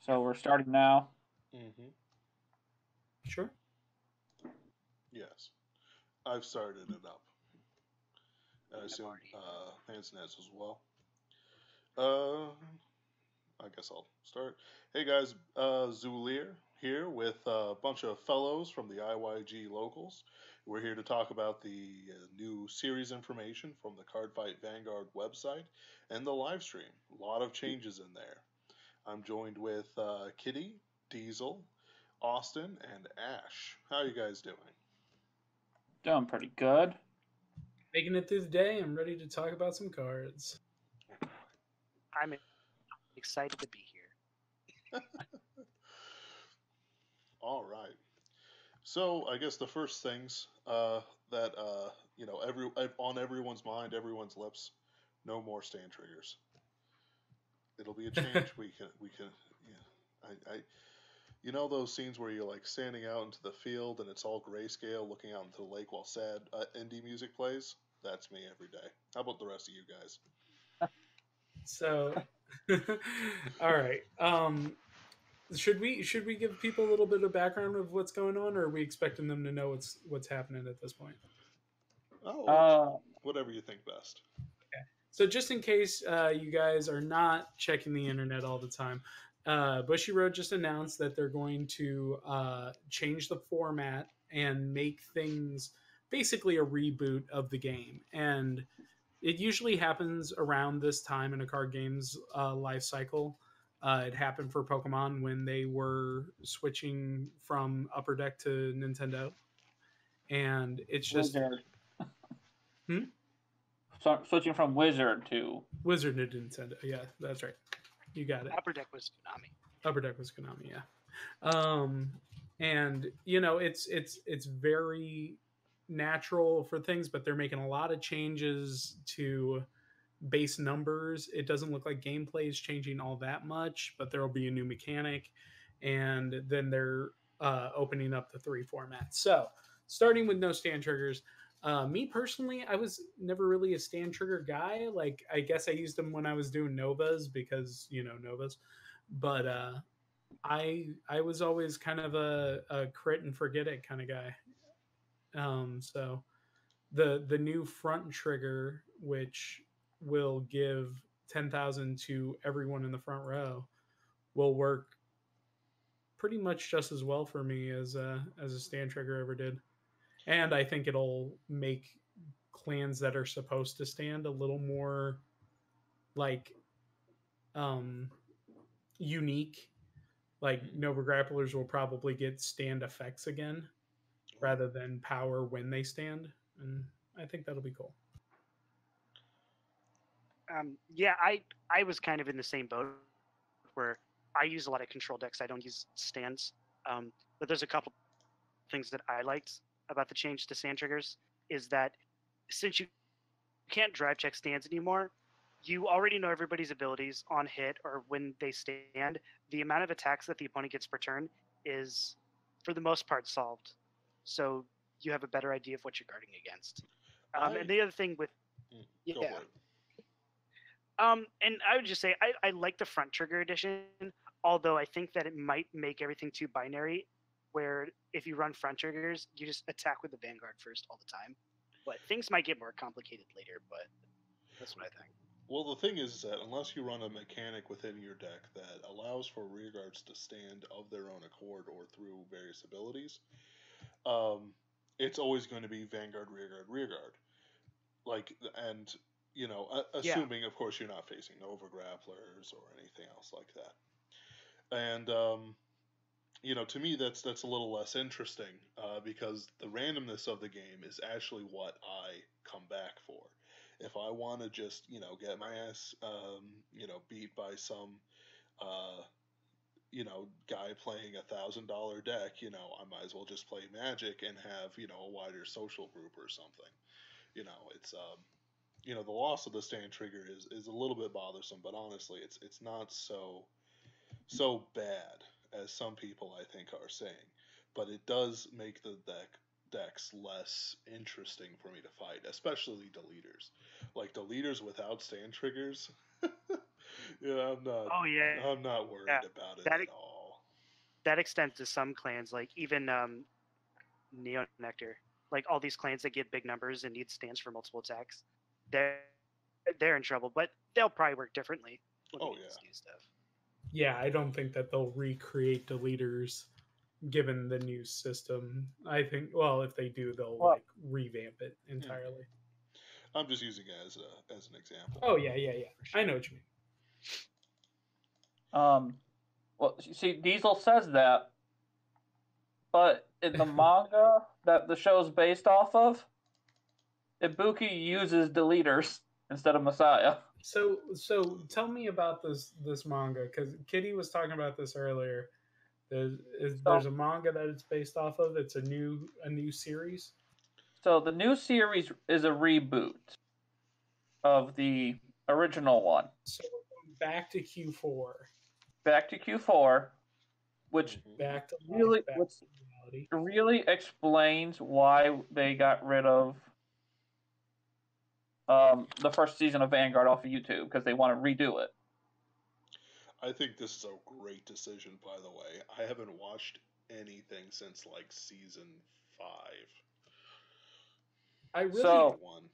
So we're starting now. Mm-hmm. Sure. Yes. I've started it up. I assume Hanson has as well. Uh, I guess I'll start. Hey guys, Zulier here with a bunch of fellows from the IYG locals. We're here to talk about the new series information from the Cardfight Vanguard website and the live stream. A lot of changes in there. I'm joined with Kitty, Diesel, Austin, and Ash. How are you guys doing? Doing pretty good. Making it through the day. I'm ready to talk about some cards. I'm excited to be here. All right. So I guess the first things that on everyone's mind, everyone's lips, no more stand triggers. It'll be a change. we can. Yeah, I you know those scenes where you're like standing out into the field and it's all grayscale, looking out into the lake while sad indie music plays. That's me every day. How about the rest of you guys? So, all right. Should we give people a little bit of background of what's going on, or are we expecting them to know what's happening at this point? Oh, whatever you think best. Okay. So just in case you guys are not checking the internet all the time, Bushy Road just announced that they're going to change the format and make things basically a reboot of the game. And it usually happens around this time in a card game's life cycle. It happened for Pokemon when they were switching from Upper Deck to Nintendo. And it's just... Wizard. So, switching from Wizard to... Wizard to Nintendo. Yeah, that's right. You got it. Upper Deck was Konami. Upper Deck was Konami, yeah. And, you know, it's very natural for things, but they're making a lot of changes to base numbers. It doesn't look like gameplay is changing all that much, but there will be a new mechanic, and then they're opening up the 3 formats. So starting with no stand triggers. Me personally, I was never really a stand trigger guy. Like, I guess I used them when I was doing Novas because, you know, Novas, but I was always kind of a crit and forget it kind of guy. So the new front trigger, which will give 10,000 to everyone in the front row, will work pretty much just as well for me as a stand trigger ever did. And I think it'll make clans that are supposed to stand a little more like unique. Like Nova Grapplers will probably get stand effects again rather than power when they stand. And I think that'll be cool. Yeah, I was kind of in the same boat where I use a lot of control decks. I don't use stands. But there's a couple things that I liked about the change to stand triggers is that since you can't drive check stands anymore, you already know everybody's abilities on hit or when they stand. The amount of attacks that the opponent gets per turn is, for the most part, solved. So you have a better idea of what you're guarding against. And the other thing with... Go for it. And I would just say I like the front trigger edition, although I think that it might make everything too binary, where if you run front triggers, you just attack with the Vanguard first all the time. But things might get more complicated later, but that's what I think. Well, the thing is that unless you run a mechanic within your deck that allows for rearguards to stand of their own accord or through various abilities, it's always going to be Vanguard, Rearguard. Like, and... You know, assuming, of course, you're not facing Nova Grapplers or anything else like that. And, you know, to me, that's a little less interesting because the randomness of the game is actually what I come back for. If I want to just, you know, get my ass, you know, beat by some, you know, guy playing $1,000 deck, you know, I might as well just play Magic and have, you know, a wider social group or something. You know, it's... you know, the loss of the stand trigger is a little bit bothersome, but honestly, it's not so bad as some people I think are saying. But it does make the decks less interesting for me to fight, especially deleters. Like deleters without stand triggers, Yeah, I'm not. Oh yeah, I'm not worried yeah. about it That at all. that extends to some clans, like even Neo Nectar. Like all these clans that get big numbers and need stands for multiple attacks, they're they're in trouble. But they'll probably work differently when we Oh get yeah. this new stuff. Yeah, I don't think that they'll recreate deleters given the new system. I think, well, if they do, they'll Well, like revamp it entirely. I'm just using it as an example. Oh yeah, yeah, yeah. I know what you mean. well, see, Diesel says that, but in the manga that the show's based off of, Ibuki uses deleters instead of Messiah. So tell me about this manga because Kitty was talking about this earlier. There's a manga that it's based off of. It's a new series. So the new series is a reboot of the original one. So back to Q4. Back to Q4, which Back to really, back which to reality. really explains why they got rid of the first season of Vanguard off of YouTube because they want to redo it. I think this is a great decision, by the way. I haven't watched anything since like season 5. I really So, One.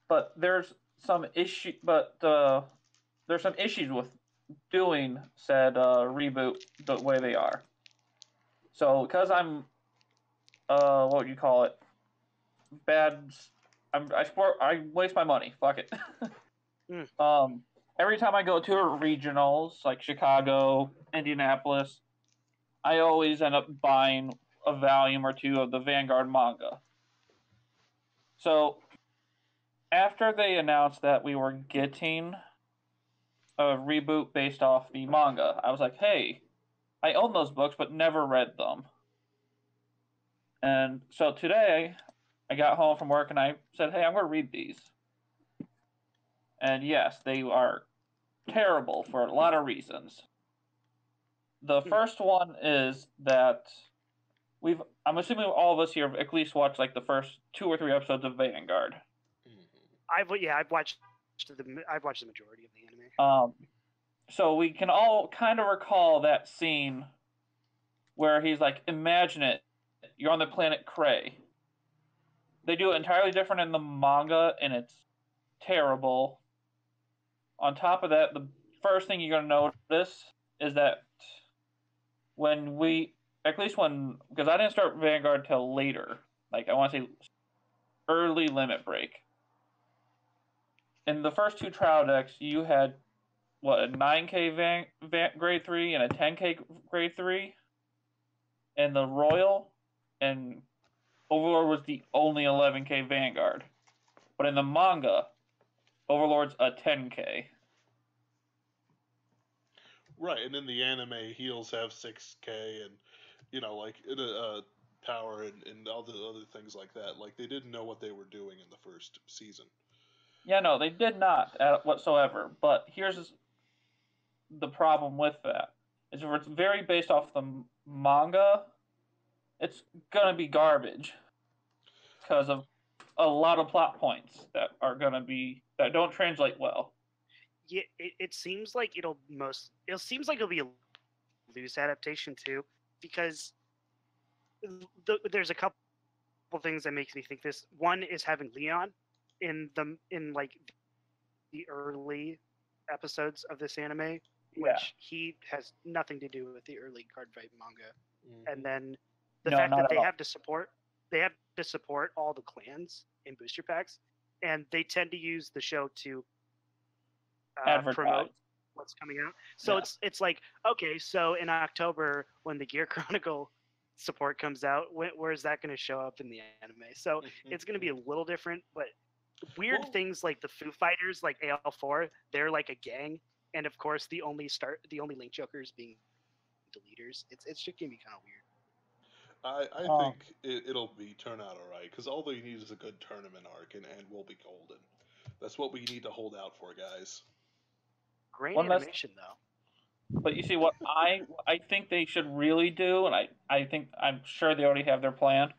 but there's some issue, but there's some issues with doing said reboot the way they are. So because I'm what would you call it? Bad. I waste my money. Fuck it. Every time I go to regionals like Chicago, Indianapolis, I always end up buying a volume or two of the Vanguard manga. So after they announced that we were getting a reboot based off the manga, I was like, hey, I own those books but never read them. And so today, I got home from work and I said, hey, I'm going to read these. And yes, they are terrible for a lot of reasons. The first one is that I'm assuming all of us here have at least watched like the first 2 or 3 episodes of Vanguard. I've watched the majority of the anime. So we can all kind of recall that scene where he's like, imagine it, you're on the planet Cray. They do it entirely different in the manga, and it's terrible. On top of that, the first thing you're going to notice is that because I didn't start Vanguard till later, like I want to say early Limit Break. In the first 2 trial decks, you had, a 9K grade 3 and a 10K grade 3. And the Royal and Overlord was the only 11K Vanguard. But in the manga, Overlord's a 10K. Right, and in the anime, heals have 6K and, like, power and all the other things like that. Like, they didn't know what they were doing in the first season. Yeah, no, they did not whatsoever. But here's the problem with that. Is if it's very based off the manga, it's gonna be garbage. Because of a lot of plot points that don't translate well. Yeah, it seems like it'll be a loose adaptation too, because there's a couple things that makes me think this. One is having Leon in like the early episodes of this anime, which he has nothing to do with the early Cardfight manga. And then the fact that they have to support all the clans in booster packs, and they tend to use the show to promote what's coming out. So it's like, okay, so in October when the Gear Chronicle support comes out, where is that going to show up in the anime? So it's going to be a little different, but weird things like the Foo Fighters, like AL4, they're like a gang, and of course the only link jokers being deleters. It's going to be kind of weird. I think it'll turn out all right because all they need is a good tournament arc and we'll be golden. That's what we need to hold out for, guys. Great animation though. But you see what I think they should really do, and I'm sure they already have their plan,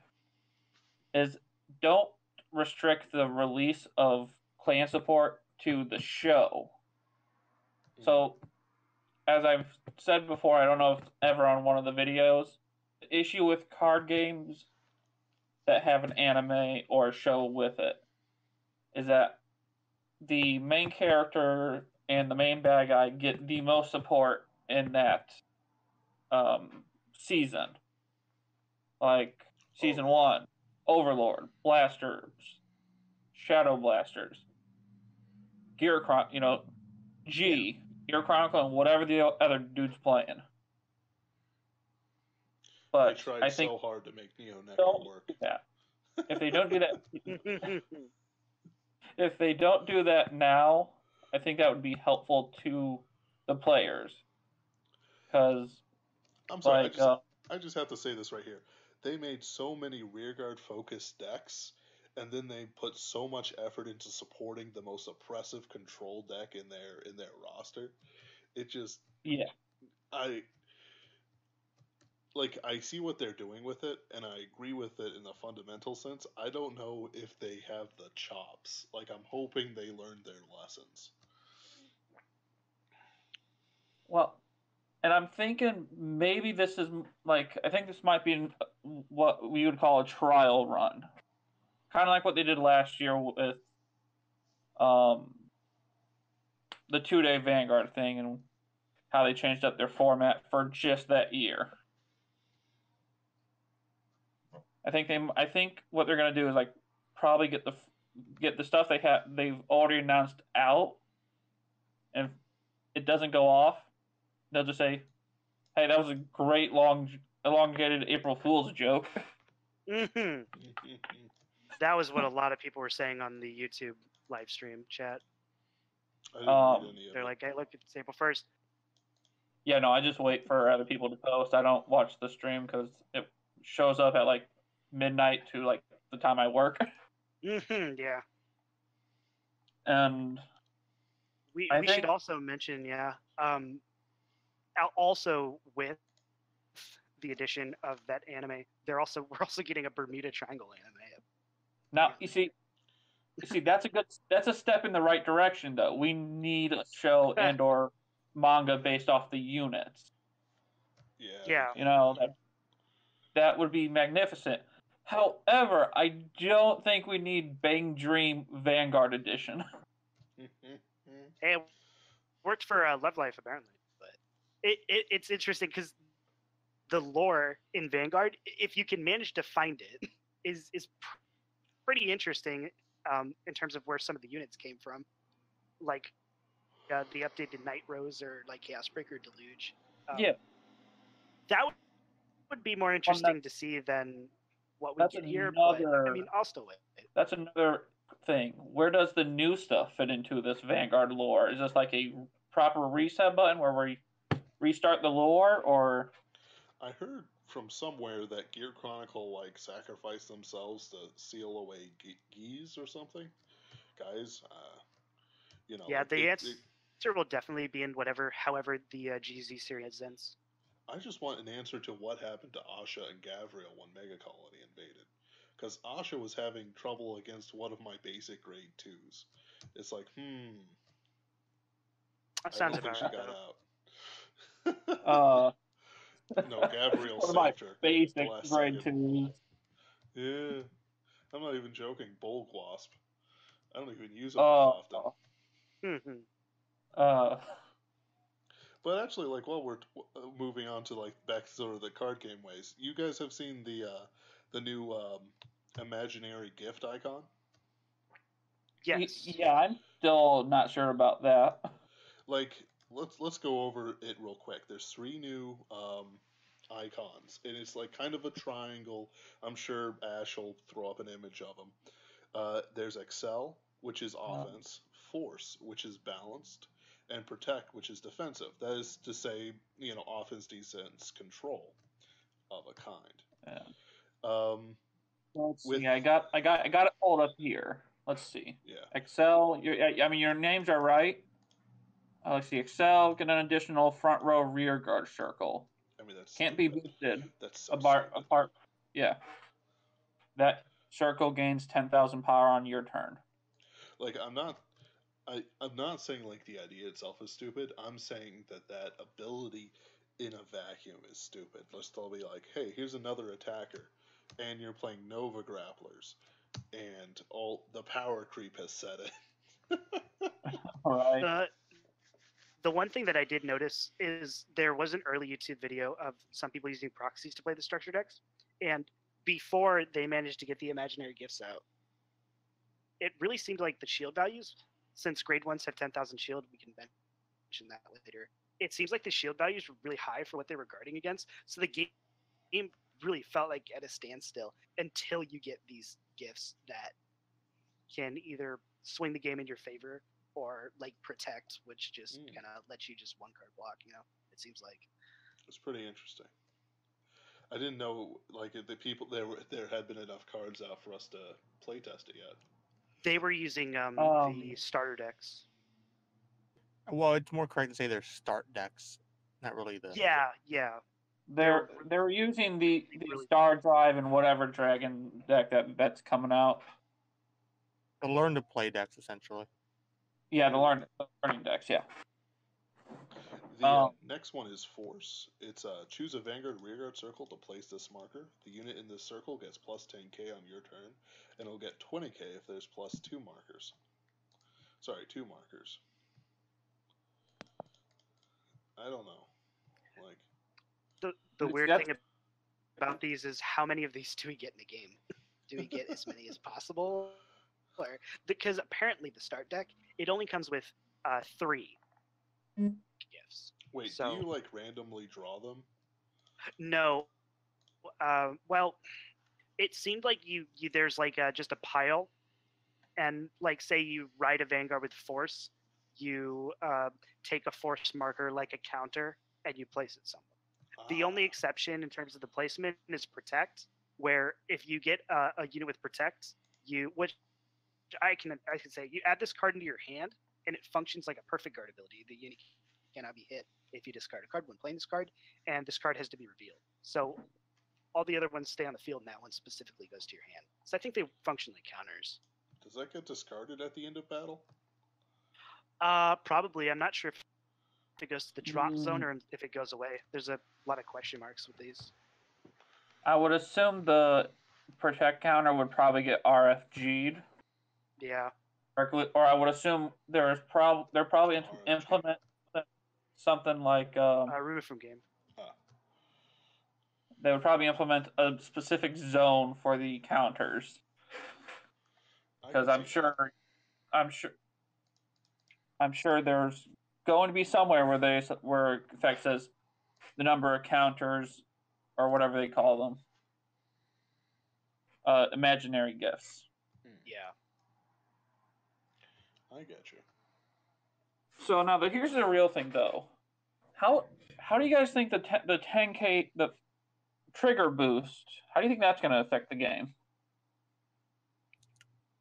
is don't restrict the release of clan support to the show. So, as I've said before, I don't know if ever on one of the videos, the issue with card games that have an anime or a show with it is that the main character and the main bad guy get the most support in that season. Like season 1, Overlord, Blasters, Shadow Blasters, Gear Chronicle, and whatever the other dude's playing. But they tried I think so hard to make Neo Necro work. If they don't do that, if they don't do that now, I think that would be helpful to the players. Because I'm sorry, I just have to say this right here. They made so many rearguard focused decks, and then they put so much effort into supporting the most oppressive control deck in their roster. It just I see what they're doing with it, and I agree with it in a fundamental sense. I don't know if they have the chops. Like, I'm hoping they learned their lessons. Well, and I'm thinking maybe this is I think this might be what we would call a trial run. Kind of like what they did last year with the 2-day Vanguard thing and how they changed up their format for just that year. I think what they're gonna do is probably get the stuff they've already announced out, and if it doesn't go off, they'll just say, "Hey, that was a great elongated April Fool's joke." Mm-hmm. That was what a lot of people were saying on the YouTube live stream chat. They're like, "Hey, look, it's April 1st." Yeah, no, I just wait for other people to post. I don't watch the stream because it shows up at midnight to the time I work. Mm-hmm, yeah. And we should also mention, also with the addition of that anime, we're also getting a Bermuda Triangle anime. Now you see that's a step in the right direction though. We need a show and or manga based off the units. Yeah. That would be magnificent. However, I don't think we need Bang Dream Vanguard Edition. Hey, it worked for Love Life apparently, but it's interesting because the lore in Vanguard, if you can manage to find it, is pretty interesting in terms of where some of the units came from, like the updated Night Rose or Chaosbreaker Deluge. That would be more interesting to see than what we get here. But I mean, I'll still wait. That's another thing. Where does the new stuff fit into this Vanguard lore? Is this a proper reset button where we restart the lore, or? I heard from somewhere that Gear Chronicle sacrificed themselves to seal away Geese or something. Guys, Yeah, the answer will definitely be in however the GZ series ends. I just want an answer to what happened to Asha and Gavriel when Mega Colony invaded. Because Asha was having trouble against one of my basic grade 2s. It's That sounds about right. She got out. No, Gavriel saved her. Basic grade 2s. Yeah. I'm not even joking. Bulk Wasp. I don't even use them often. But actually, while we're moving on to back to sort of the card game ways, you guys have seen the new imaginary gift icon? Yes. Yeah, I'm still not sure about that. Let's go over it real quick. There's 3 new icons, and it's kind of a triangle. I'm sure Ash will throw up an image of them. There's Excel, which is offense, Force, which is balanced, and Protect, which is defensive. That is to say, offense, defense, control of a kind. Yeah. Let's see. I got it pulled up here. Let's see. Yeah. Excel. Your names are right. Let's see. Excel, get an additional front row rear guard circle. That's can't be boosted. That's so apart. Yeah. That circle gains 10,000 power on your turn. I'm not saying like the idea itself is stupid. I'm saying that ability in a vacuum is stupid. Let's all be like, hey, here's another attacker, and you're playing Nova grapplers, and all the power creep has set in. All right. The one thing that I did notice is there was an early YouTube video of some people using proxies to play the structure decks, and before they managed to get the imaginary gifts out, it really seemed like the shield values, since grade ones have 10,000 shield, we can mention that later. It seems like the shield values were really high for what they were guarding against, so the game really felt like at a standstill until you get these gifts that can either swing the game in your favor or like protect, which just kind of lets you just one card block. It seems like It's pretty interesting. I didn't know like the people there had been enough cards out for us to playtest it yet. they were using the starter decks. Well, it's more correct to say they're start decks, not really the. Yeah. They're using the Star Drive and whatever Dragon deck that's coming out. The learn to play decks, essentially. Yeah, the learning decks. Yeah. The next one is Force. It's choose a Vanguard rearguard circle to place this marker. The unit in this circle gets plus 10k on your turn, and it'll get 20k if there's plus 2 markers. Sorry, 2 markers. I don't know. Like The weird thing about these is how many of these do we get in a game? Do we get as many as possible? Or because apparently the start deck, it only comes with 3 gifts. Wait, So- do you like randomly draw them? No. Well, it seemed like you there's like just a pile, and like say you ride a Vanguard with Force, you take a Force marker like a counter and you place it somewhere. The only exception in terms of the placement is Protect, where if you get a unit with Protect, which I can say, you add this card into your hand and it functions like a perfect guard ability. The unit cannot be hit if you discard a card when playing this card, and this card has to be revealed. So all the other ones stay on the field, and that one specifically goes to your hand. So I think they function like counters. Does that get discarded at the end of battle? Probably. I'm not sure if it goes to the drop zone or if it goes away. There's a lot of question marks with these. I would assume the Protect counter would probably get RFG'd. Yeah. Or I would assume they're probably implement something like Remove from game. they would probably implement a specific zone for the counters, because I'm sure there's going to be somewhere where effect says the number of counters or whatever they call them, imaginary gifts. Yeah. I get you. So now, here's the real thing, though. How do you guys think the 10k the trigger boost? How do you think that's going to affect the game?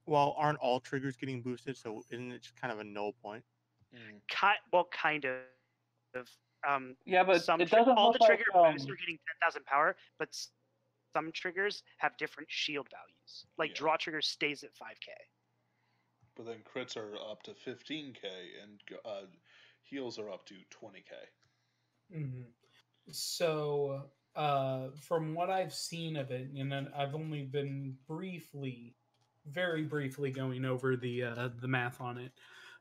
Well, aren't all triggers getting boosted? So isn't it just kind of a null point? Kind of. Yeah, but it doesn't all look the trigger like, boosts are getting 10,000 power, but some triggers have different shield values. Like draw trigger stays at 5k. But then crits are up to 15k and heals are up to 20k. Mm-hmm. So, from what I've seen of it, and then I've only been very briefly going over the math on it,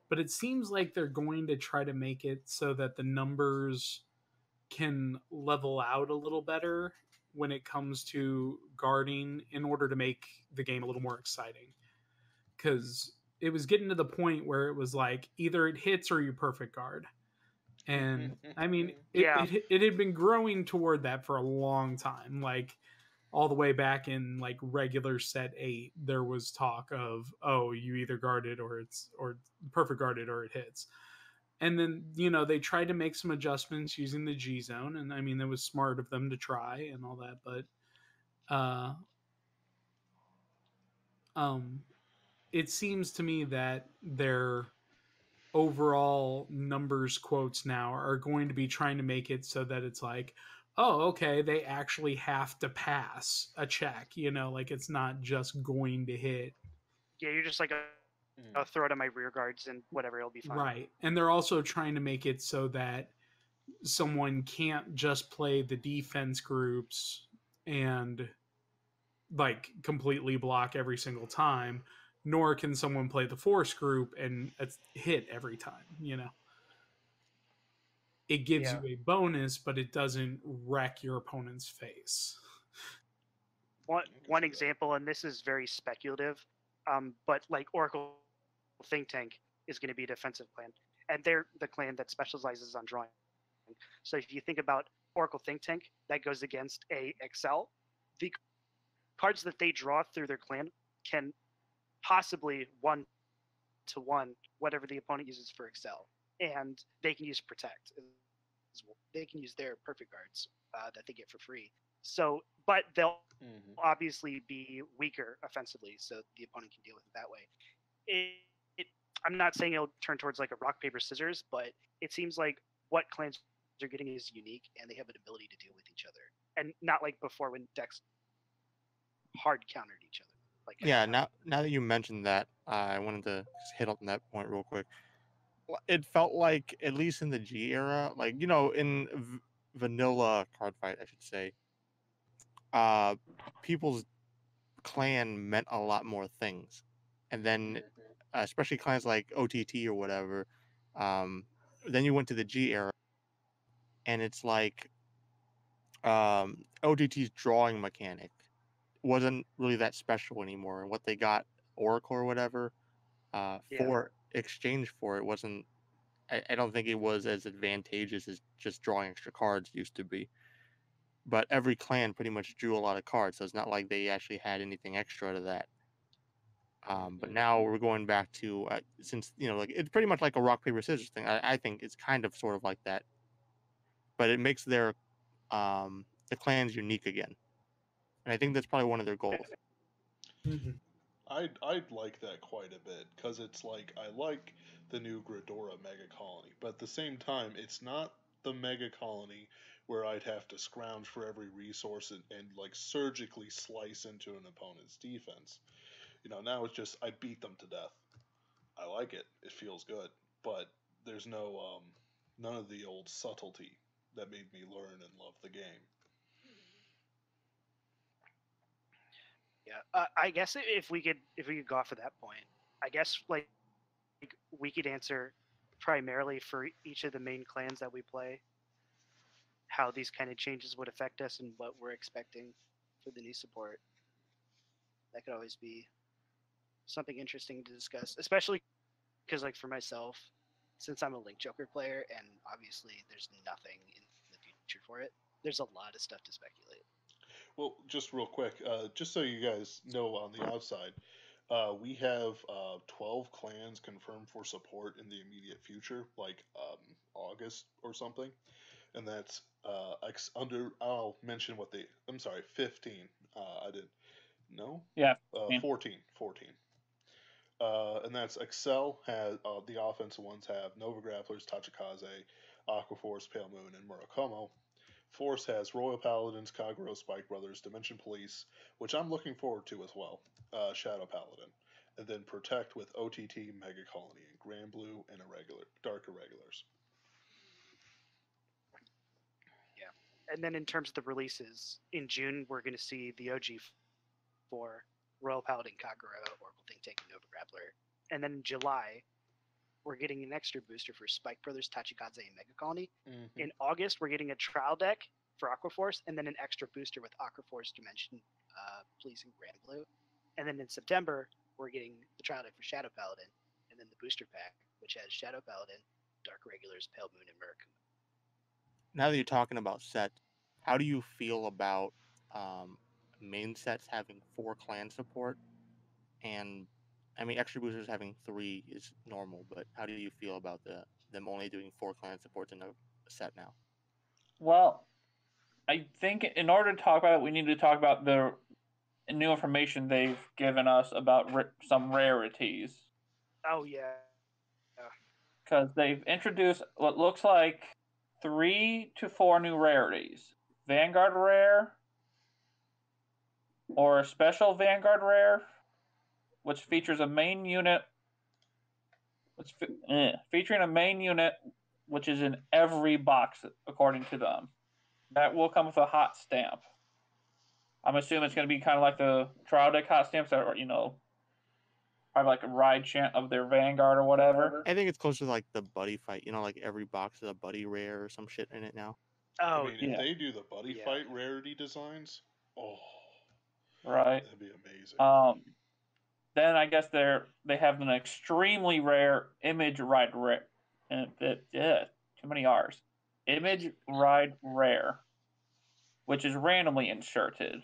but it seems like they're going to try to make it so that the numbers can level out a little better when it comes to guarding, in order to make the game a little more exciting. Because it was getting to the point where it was like either it hits or you perfect guard. And I mean, it had been growing toward that for a long time. Like all the way back in like regular set 8, there was talk of, oh, you either guard it or perfect guard it or it hits. And then, they tried to make some adjustments using the G zone. And I mean, it was smart of them to try and all that, but, it seems to me that their overall numbers quotes now are going to be trying to make it so that it's like, oh, okay, they actually have to pass a check, like it's not just going to hit. Yeah, you're just like I'll throw it on my rear guards and whatever, it'll be fine. Right. And they're also trying to make it so that someone can't just play the defense groups and like completely block every single time, nor can someone play the force group and hit every time, you know. It gives you a bonus, but it doesn't wreck your opponent's face. One example, and this is very speculative, but like Oracle Think Tank is going to be a defensive clan, and they're the clan that specializes on drawing. So if you think about Oracle Think Tank, that goes against a Excel. The cards that they draw through their clan can possibly 1-to-1 whatever the opponent uses for Excel, and they can use Protect. They can use their perfect cards that they get for free. So, but they'll obviously be weaker offensively, so the opponent can deal with it that way. I'm not saying it'll turn towards like a rock paper scissors, but it seems like what clans are getting is unique, and they have an ability to deal with each other, and not like before when decks hard countered each other. Like Yeah, now that you mentioned that, I wanted to hit on that point real quick. It felt like, at least in the G era, like, you know, in vanilla Cardfight, I should say, people's clan meant a lot more things. And then, especially clans like OTT or whatever, then you went to the G era, and it's like OTT's drawing mechanic wasn't really that special anymore. And what they got, Oracle or whatever, for exchange for it wasn't. I don't think it was as advantageous as just drawing extra cards used to be. But every clan pretty much drew a lot of cards, so it's not like they actually had anything extra to that. But now we're going back to since, you know, like, it's pretty much like a rock paper scissors thing. I think it's kind of sort of like that, but it makes their the clans unique again, and I think that's probably one of their goals. I'd like that quite a bit, because it's like, I like the new Gridora Mega Colony, but at the same time, it's not the Mega Colony where I'd have to scrounge for every resource and like surgically slice into an opponent's defense. You know, now it's just, I beat them to death. I like it. It feels good, but there's no none of the old subtlety that made me learn and love the game. Yeah, I guess if we could go off of that point, I guess like we could answer primarily for each of the main clans that we play, how these kind of changes would affect us and what we're expecting for the new support. That could always be something interesting to discuss, especially because, like, for myself, since I'm a Link Joker player and obviously there's nothing in the future for it, there's a lot of stuff to speculate. Well, just real quick, just so you guys know on the outside, we have 12 clans confirmed for support in the immediate future, like August or something. And that's I'll mention what I'm sorry, 15. I didn't. No? Yeah. 14. And that's Excel has, the offensive ones have Nova Grapplers, Tachikaze, Aquaforce, Pale Moon, and Murakumo. Force has Royal Paladins, Kagero, Spike Brothers, Dimension Police, which I'm looking forward to as well, Shadow Paladin. And then Protect with OTT, Mega Colony, and Grand Blue, and Dark Irregulars. And then in terms of the releases, in June, we're going to see the OG for Royal Paladin, Kagero, Oracle Think Tank, and Nova Grappler. And then in July, we're getting an extra booster for Spike Brothers, Tachikaze, and Mega Colony. In August, we're getting a trial deck for Aquaforce, and then an extra booster with Aquaforce, Dimension, Police, and Grand Blue. And then in September, we're getting the trial deck for Shadow Paladin, and then the booster pack, which has Shadow Paladin, Dark Regulars, Pale Moon, and Murakumo. Now that you're talking about sets, how do you feel about main sets having 4 clan support? And I mean, extra boosters having 3 is normal, but how do you feel about them only doing 4 clan supports in a set now? Well, I think in order to talk about it, we need to talk about the new information they've given us about some rarities. Oh, yeah. Because they've introduced what looks like 3 to 4 new rarities. Vanguard rare, or a special Vanguard rare, which features a main unit featuring a main unit, which is in every box according to them. That will come with a hot stamp. I'm assuming it's going to be kind of like the trial deck hot stamps that are, probably like a ride chant of their Vanguard or whatever. I think it's closer to like the buddy fight. Like every box is a buddy rare or some shit in it now. Oh, I mean, if they do the buddy fight rarity designs, right, that'd be amazing. Then I guess they have an extremely rare image ride rare, and too many R's. Image ride rare, which is randomly inserted.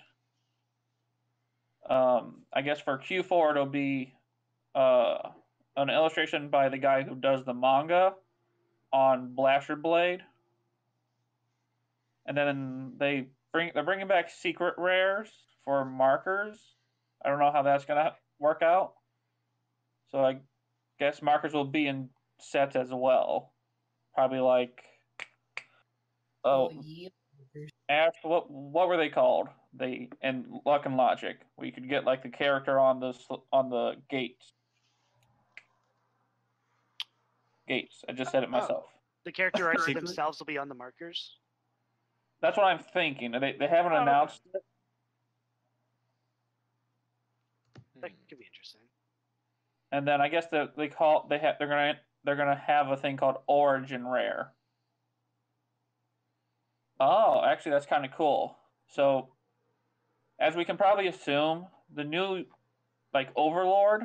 I guess for Q4 it'll be an illustration by the guy who does the manga on Blaster Blade, and then they're bringing back secret rares for markers. I don't know how that's gonna work out. So I guess markers will be in sets as well. Probably like Ash, what were they called? In Luck and Logic, where you could get like the character on the gates. I just said it myself. The character arts themselves will be on the markers. That's what I'm thinking. They haven't announced it. That could be interesting. And then I guess they're gonna have a thing called Origin Rare. Oh, actually, that's kind of cool. So, as we can probably assume, the new Overlord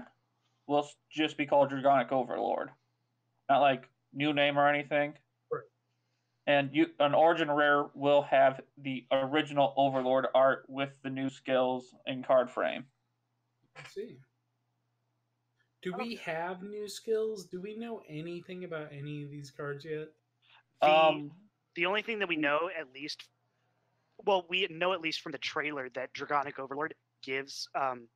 will just be called Dragonic Overlord, not like new name or anything. Right. And an Origin Rare will have the original Overlord art with the new skills and card frame. I see. Do we have new skills? Do we know anything about any of these cards yet? The only thing that we know, we know at least from the trailer that Dragonic Overlord gives the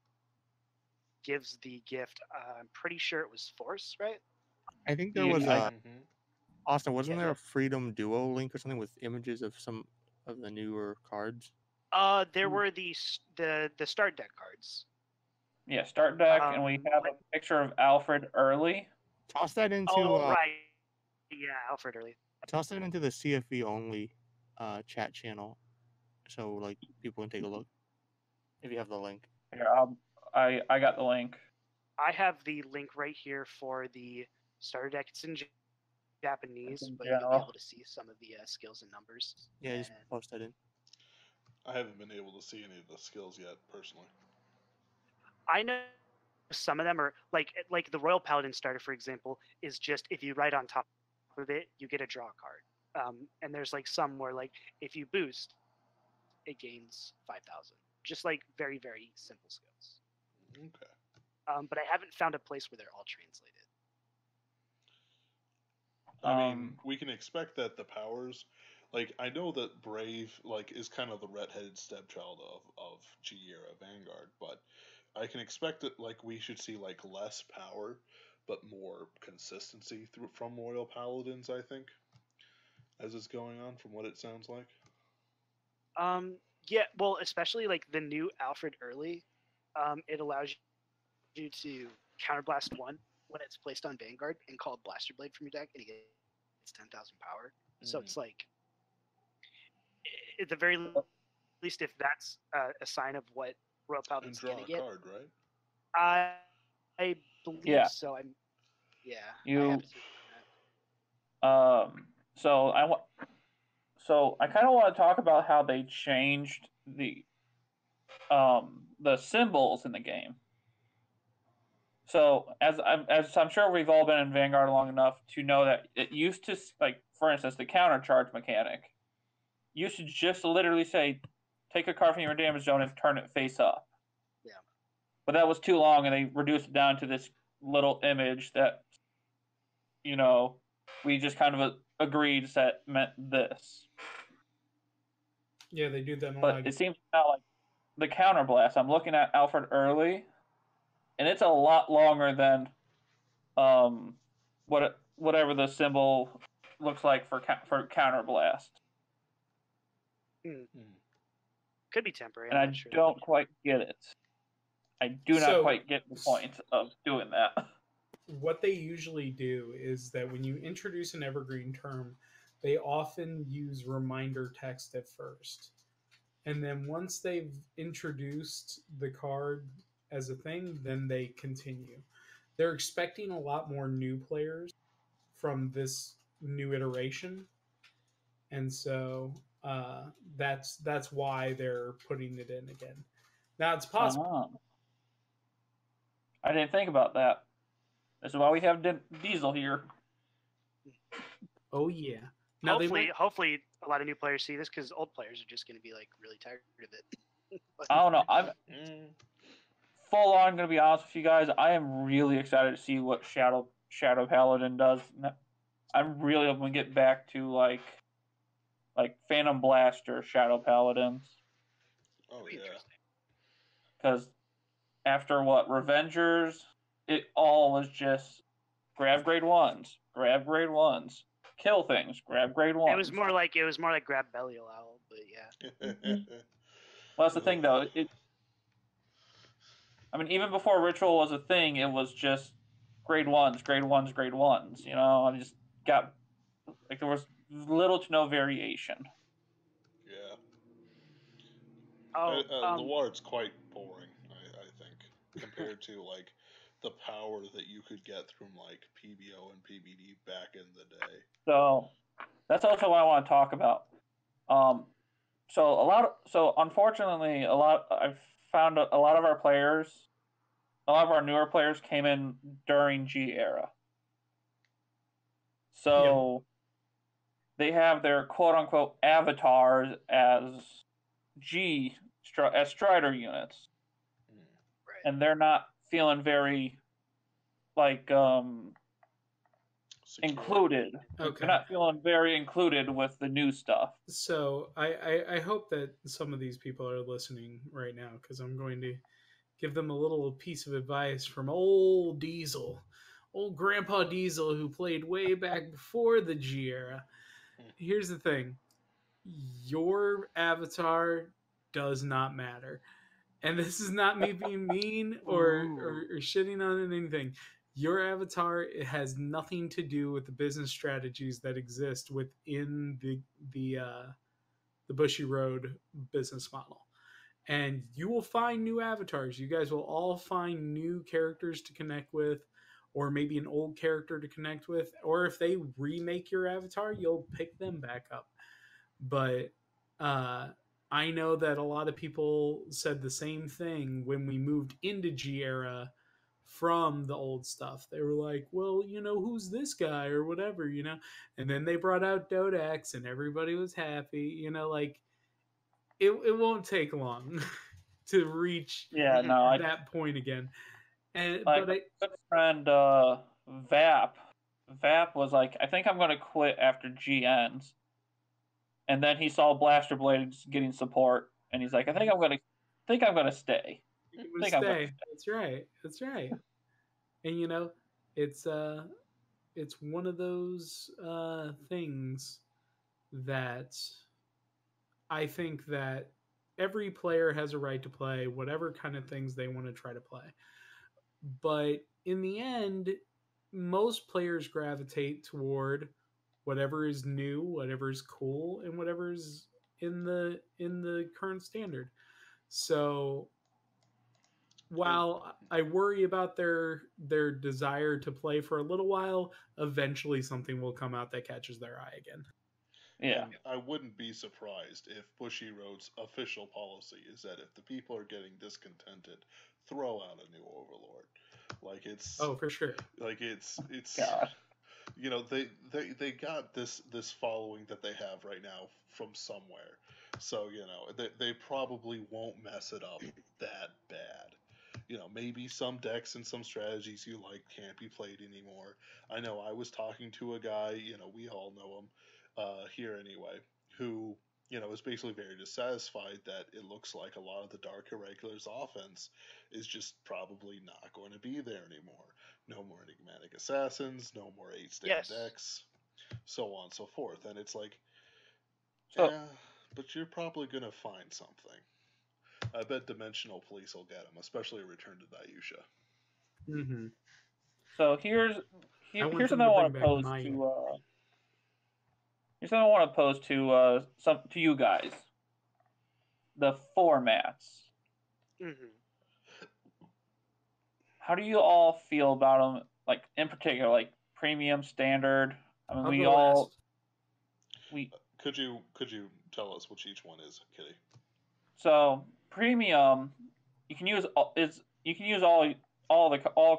gift. I'm pretty sure it was Force, right? I think there was Austin, wasn't there a Freedom Duo link or something with images of some of the newer cards? There were the start deck cards. Yeah, start deck, and we have a picture of Alfred Early. Toss that into. Right. Yeah, Alfred Early. Toss that into the CFE only chat channel, so people can take a look if you have the link. Here, I got the link. I have the link right here for the starter deck. It's in Japanese, but you'll be able to see some of the skills and numbers. Yeah, just post that in. I haven't been able to see any of the skills yet, personally. I know some of them are like the Royal Paladin starter, for example, is just if you write on top of it, you get a draw card. And there's some where if you boost, it gains 5,000. Just very, very simple skills. Okay. But I haven't found a place where they're all translated. I mean, we can expect that the powers, I know that Brave, is kind of the red-headed stepchild of G-era Vanguard, but I can expect that, we should see, less power, but more consistency from Royal Paladins, I think, as it's going on, from what it sounds like. Yeah, well, especially, the new Alfred Early, it allows you to counterblast 1 when it's placed on Vanguard and call Blaster Blade from your deck, and it gets 10,000 power. So it's at the very least, if that's a sign of what Royal Paladin's going to get. Card, right? I believe so. So I kind of want to talk about how they changed the symbols in the game. So as I'm sure we've all been in Vanguard long enough to know that it used to, for instance, the counter charge mechanic used to just literally say, take a card from your damage zone and turn it face up. Yeah. But that was too long, and they reduced it down to this little image that, we just kind of agreed that meant this. Yeah, they do that. But it seems now the counterblast. I'm looking at Alfred Early, and it's a lot longer than whatever the symbol looks like for counterblast. Could be temporary. And I don't quite get it. I do not quite get the point of doing that. what they usually do is that when you introduce an evergreen term, they often use reminder text at first. And then once they've introduced the card as a thing, then they continue. They're expecting a lot more new players from this new iteration, and so that's why they're putting it in again. Now it's possible. I didn't think about that. This is why we have Diesel here. Oh yeah. Now hopefully a lot of new players see this because old players are just going to be like really tired of it. I don't know. I'm full on going to be honest with you guys. I am really excited to see what Shadow Paladin does. I'm really hoping we get back to like Phantom Blaster Shadow Paladins. Oh yeah. Because after what Revengers, it all was just grab grade ones, kill things, grab grade ones. It was more like grab Belial Owl, but yeah. Well, that's the thing though. I mean, even before Ritual was a thing, it was just grade ones. You know, I just got like there was little to no variation. Yeah. Oh, Loire's quite boring, I think, compared to like the power that you could get from like PBO and PBD back in the day. So that's also what I want to talk about. So unfortunately, I've found a lot of our newer players came in during G era. So they have their quote unquote avatars as as Strider units. Right. And they're not feeling very like included. Okay. They're not feeling very included with the new stuff. So I hope that some of these people are listening right now, because I'm going to give them a little piece of advice from old Diesel, old Grandpa Diesel, who played way back before the G era. Here's the thing. Your avatar does not matter. And this is not me being mean or shitting on anything. Your avatar, it has nothing to do with the business strategies that exist within the Bushy Road business model. And you will find new avatars. You guys will all find new characters to connect with, or maybe an old character to connect with. Or if they remake your avatar, you'll pick them back up. But I know that a lot of people said the same thing when we moved into G era from the old stuff. They were like, well, you know, who's this guy or whatever, you know? And then they brought out Dodax and everybody was happy, you know, like it won't take long to reach that point again. And like my good friend Vap was like, I think I'm gonna quit after G ends. And then he saw Blaster Blades getting support, and he's like, I think I'm gonna stay. That's right. And you know, it's one of those things that I think that every player has a right to play whatever kind of things they want to try to play. But in the end, most players gravitate toward whatever is new, whatever is cool, and whatever is in the current standard. So while I worry about their desire to play for a little while, eventually something will come out that catches their eye again. Yeah. And I wouldn't be surprised if Bushy Road's official policy is that if the people are getting discontented, throw out a new overlord. Like it's for sure. Like it's God. You know, they got this following that they have right now from somewhere. So, you know, they probably won't mess it up that bad. You know, maybe some decks and some strategies you like can't be played anymore. I know I was talking to a guy, you know, we all know him here anyway, who, you know, is basically very dissatisfied that it looks like a lot of the Dark Irregulars offense is just probably not going to be there anymore. No more Enigmatic Assassins, no more 8-stand decks, so on and so forth. And it's like, yeah, but you're probably going to find something. I bet Dimensional Police will get them, especially a return to Dayusha. Mm-hmm. So here's want here's them something I to want bring to back pose Maya. to here's something I want to pose to you guys. The formats. Mm-hmm. How do you all feel about them? Like in particular, like premium, standard. I mean, I'll we go all last. we Could you tell us which each one is, Kitty? so premium. You can use all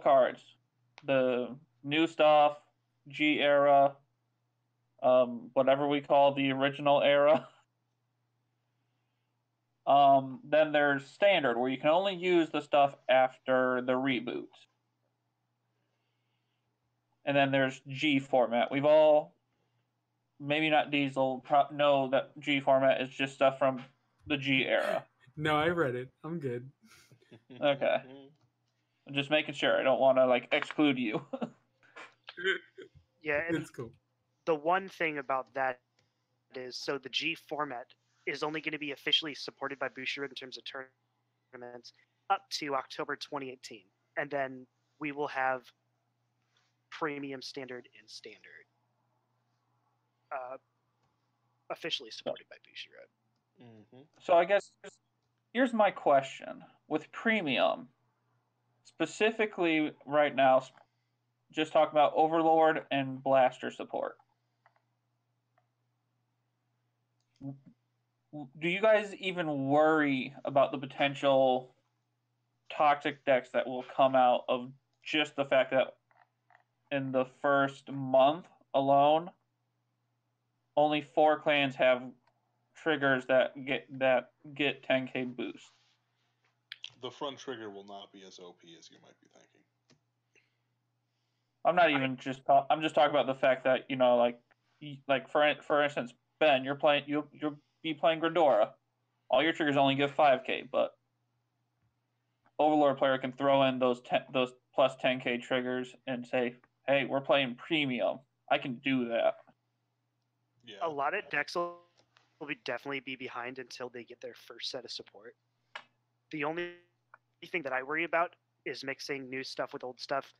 cards, the new stuff, G era, whatever we call the original era. Then there's standard, where you can only use the stuff after the reboot. And then there's G format. We've all, maybe not Diesel, know that G format is just stuff from the G era. No, I read it. I'm good. Okay. I'm just making sure. I don't want to like exclude you. Yeah, and It's cool. the one thing about that is, so the G format is only going to be officially supported by Bushiroad in terms of tournaments up to October 2018, and then we will have premium, standard, and standard officially supported by Bushiroad. Mm-hmm. So I guess here's my question. With premium, specifically right now, just talk about Overlord and Blaster support. Do you guys even worry about the potential toxic decks that will come out of just the fact that in the first month alone, only 4 clans have triggers that get 10k boost? The front trigger will not be as OP as you might be thinking. I'm not even I'm just talking about the fact that, you know, like for instance, Ben, you'll be playing Gradora. All your triggers only give 5k, but Overlord player can throw in those plus 10k triggers and say, "Hey, we're playing premium. I can do that." Yeah. A lot of decks will definitely be behind until they get their first set of support. The only thing that I worry about is mixing new stuff with old stuff,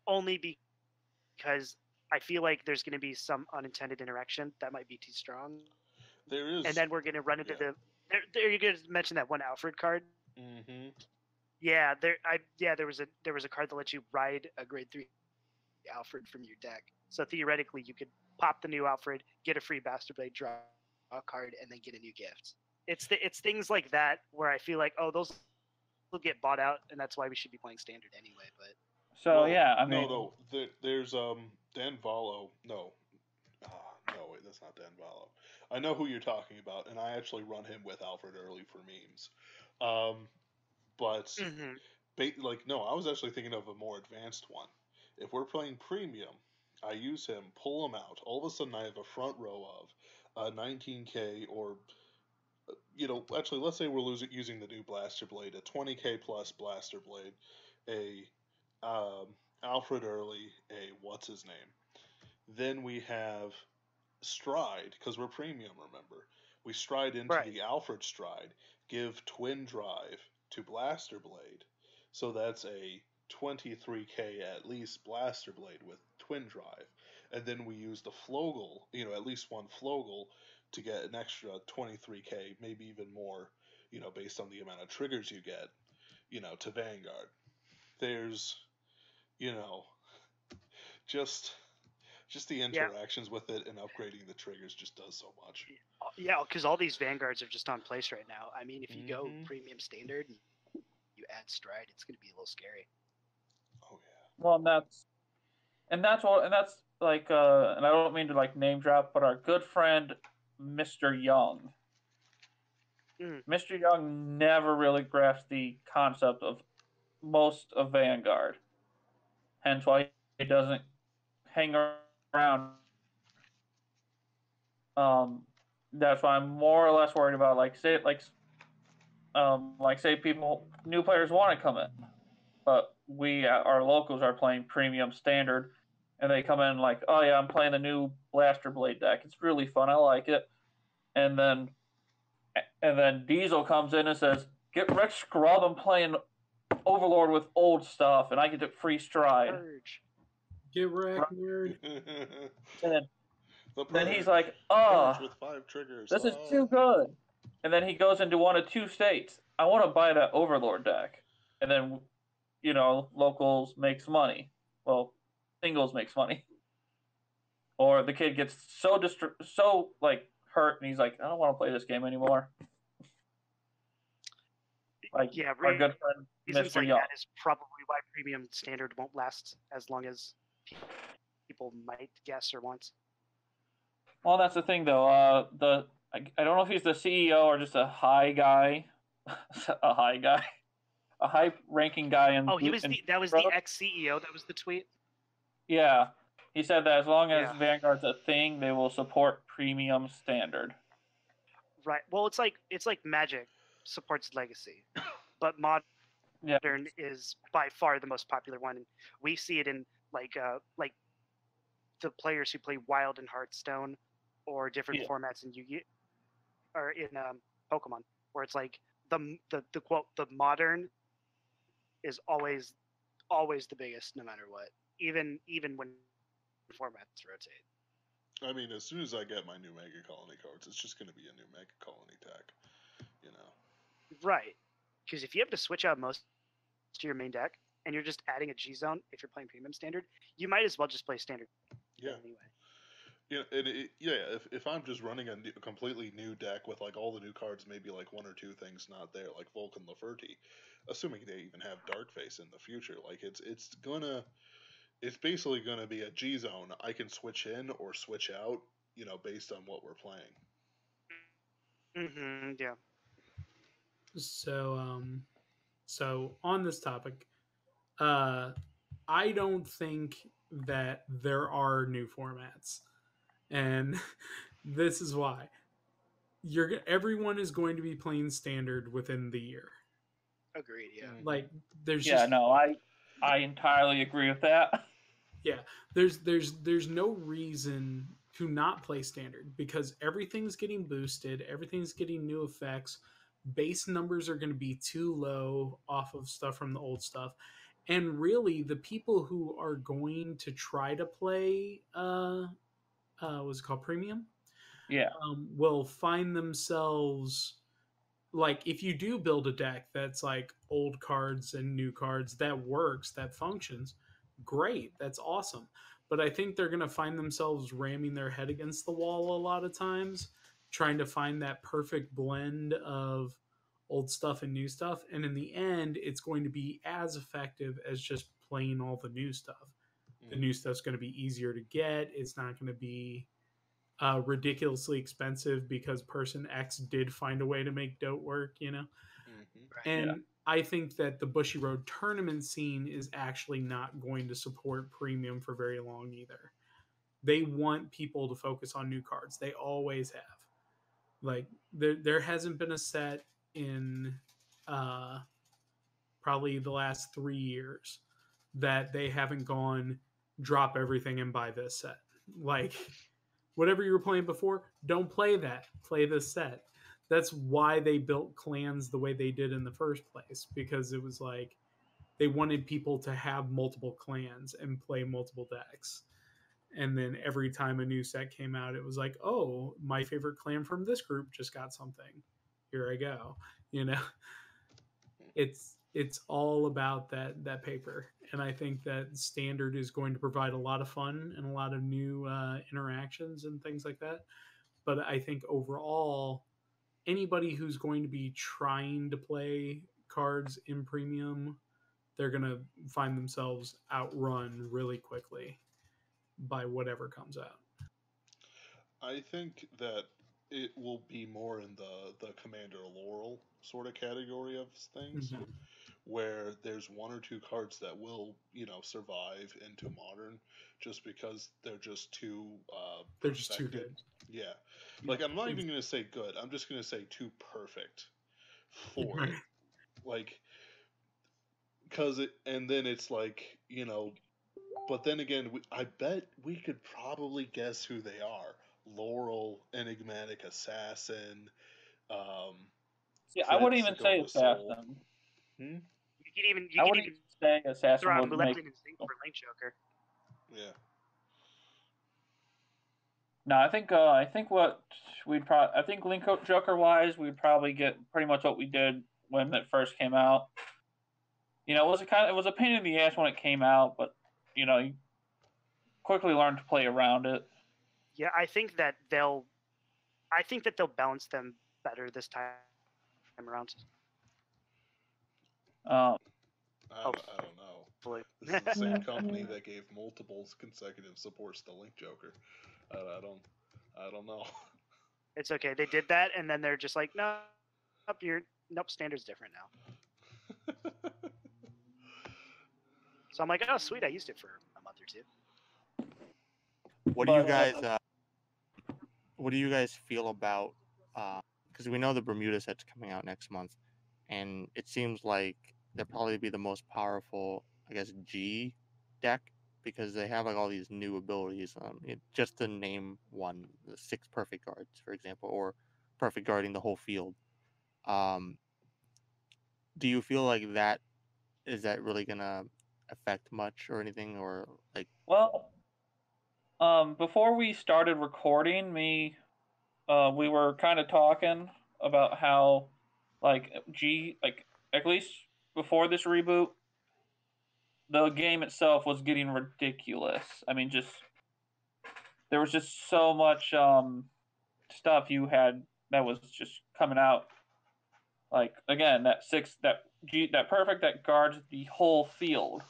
only because I feel like there's going to be some unintended interaction that might be too strong. There is. And then we're going to run into you're going to mention that one Alfred card. Mm-hmm. Yeah, there was a card that lets you ride a grade 3 Alfred from your deck. So theoretically, you could pop the new Alfred, get a free Bastard Blade, draw a card, and then get a new gift. It's things like that where I feel like, oh, those will get bought out, and that's why we should be playing standard anyway. But So Well, yeah, I mean, no. There's Dan Valo. No, no, wait, that's not Dan Valo. I know who you're talking about, and I actually run him with Alfred early for memes. But no, I was actually thinking of a more advanced one. If we're playing premium, I use him, pull him out. All of a sudden, I have a front row of 19k, or actually, let's say we're using the new Blaster Blade, a 20k plus Blaster Blade, a Alfred early, a what's his name. Then we have Stride, because we're premium, remember. We stride into the Alfred Stride, give Twin Drive to Blaster Blade. So that's a 23k at least Blaster Blade with Twin Drive. And then we use the Flogel, at least one Flogel, to get an extra 23k, maybe even more, based on the amount of triggers you get, to Vanguard. There's, just the interactions with it and upgrading the triggers just does so much. Yeah, because all these Vanguards are just on place right now. I mean, if you go premium standard and you add Stride, it's going to be a little scary. Oh yeah. Well, and that's like, and I don't mean to like name drop, but our good friend Mr. Young. Mr. Young never really grasped the concept of most of Vanguard. Hence why he doesn't hang around. That's why I'm more or less worried about, say new players want to come in, but our locals are playing premium standard, and they come in like, oh yeah, I'm playing the new Blaster Blade deck. It's really fun. I like it. And then Diesel comes in and says, get rich, scrub. I'm playing Overlord with old stuff, and I get to free stride. Purge. Get wrecked, nerd. And The then he's purge. like, Purge with 5 triggers. this is too good. And then he goes into one of two states. I want to buy that Overlord deck. And then, locals makes money. Well, singles makes money. Or the kid gets so hurt, and he's like, I don't want to play this game anymore. Like, Yeah, our good friend, reasons Mr. like Young. that is probably why premium standard won't last as long as people might guess or want. Well, that's the thing, though. I don't know if he's the CEO or just a high guy, a high-ranking guy. Oh, that was the ex-CEO. That was the tweet. Yeah, he said that as long as Yeah. Vanguard's a thing, they will support premium standard. Right. Well, it's like Magic supports Legacy, but Modern is by far the most popular one. And we see it in like the players who play Wild and Hearthstone, or different formats in Yu-Gi, or in Pokemon, where it's like the quote, the Modern is always the biggest, no matter what, even when formats rotate. I mean, as soon as I get my new Mega Colony cards, it's just going to be a new Mega Colony deck, Right. Because if you have to switch out most to your main deck, and you're just adding a G Zone if you're playing Premium Standard, you might as well just play Standard. Yeah. Anyway. If I'm just running a completely new deck with like all the new cards, maybe like 1 or 2 things not there, like Vulcan Laferty, assuming they even have Darkface in the future, like it's basically gonna be a G Zone. I can switch in or switch out, based on what we're playing. Yeah. So on this topic, I don't think that there are new formats, and this is why. Everyone is going to be playing Standard within the year. Agreed. Yeah. Like there's I entirely agree with that. Yeah, there's no reason to not play Standard, because everything's getting boosted, everything's getting new effects. Base numbers are going to be too low off of stuff from the old stuff, and really the people who are going to try to play what's it called, premium, will find themselves, like, if you do build a deck that's like old cards and new cards, that works, that functions great, that's awesome, but I think they're going to find themselves ramming their head against the wall a lot of times, trying to find that perfect blend of old stuff and new stuff, and in the end it's going to be as effective as just playing all the new stuff. The new stuff's going to be easier to get, it's not going to be ridiculously expensive because person X did find a way to make dote work, And I think that the Bushy Road tournament scene is actually not going to support premium for very long either. They want people to focus on new cards. They always have. Like, there hasn't been a set in probably the last 3 years that they haven't gone, drop everything and buy this set. Like, whatever you were playing before, don't play that. Play this set. That's why they built clans the way they did in the first place, because it was like they wanted people to have multiple clans and play multiple decks. And then every time a new set came out, it was like, oh, my favorite clan from this group just got something. Here I go. It's all about that paper. And I think that Standard is going to provide a lot of fun and a lot of new interactions and things like that. But I think overall, anybody who's going to be trying to play cards in premium, they're going to find themselves outrun really quickly by whatever comes out. I think that it will be more in the Commander Laurel sort of category of things, where there's 1 or 2 cards that will, survive into Modern just because they're just too they're just too good. Yeah. Like, I'm not even going to say good. I'm just going to say too perfect for it. Like, because and then it's like, but then again, I bet we could probably guess who they are. Laurel, Enigmatic Assassin. I wouldn't even say Assassin. You You I could wouldn't even say Assassin throw out would make. Muleptin and Zinc for Link Joker. Yeah. No, I think what I think Link Joker wise, we'd probably get pretty much what we did when it first came out. You know, it was a pain in the ass when it came out, but you know, you quickly learned to play around it. Yeah, I think that they'll balance them better this time around. I don't know. Hopefully. This is the same company that gave multiple consecutive supports to Link Joker. I don't know. It's okay. They did that, and then they're just like, nope, standard's different now. So I'm like, oh, sweet, I used it for a month or two. What do you guys feel about? Because we know the Bermuda set's coming out next month, and it seems like they'll probably be the most powerful, I guess, G deck because they have like all these new abilities. Just to name one, the 6 perfect guards, for example, or perfect guarding the whole field. Do you feel like that really gonna affect much or anything, or like? Well, before we started recording, we were kind of talking about how, like, at least before this reboot, the game itself was getting ridiculous. I mean, there was just so much stuff you had that was just coming out. Like, again, that perfect that guards the whole field.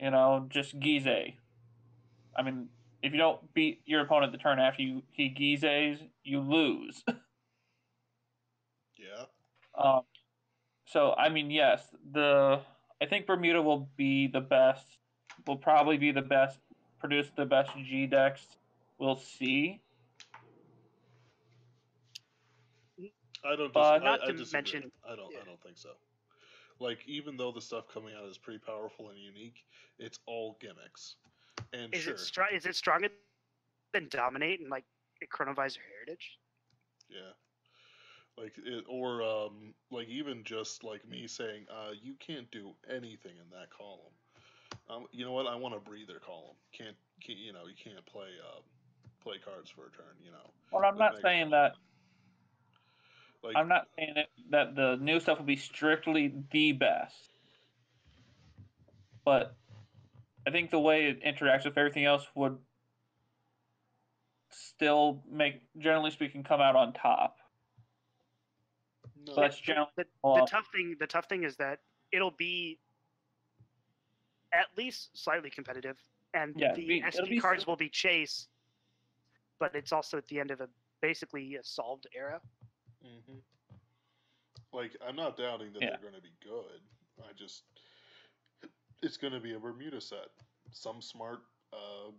You know, just Gize. I mean, if you don't beat your opponent the turn after he Gizes, you lose. Yeah. So I mean, yes, I think Bermuda will be the best. Will probably be the best. Produce the best G decks. We'll see. I don't. But I disagree. I don't think so. Like, even though the stuff coming out is pretty powerful and unique, it's all gimmicks. And is it stronger than Dominate and like Chronovisor Heritage? Yeah. Like like even just like me saying, you can't do anything in that column. You know what? I want a breather column. You can't play cards for a turn. You know. Well, I'm not saying that. Like, I'm not saying that the new stuff will be strictly the best, but I think the way it interacts with everything else would still generally speaking, come out on top. No. So that's generally the tough thing is that it'll be at least slightly competitive, and the SD cards will be chase, but it's also at the end of basically a solved era. Mm-hmm. Like, I'm not doubting that they're going to be good. It's going to be a Bermuda set. Some smart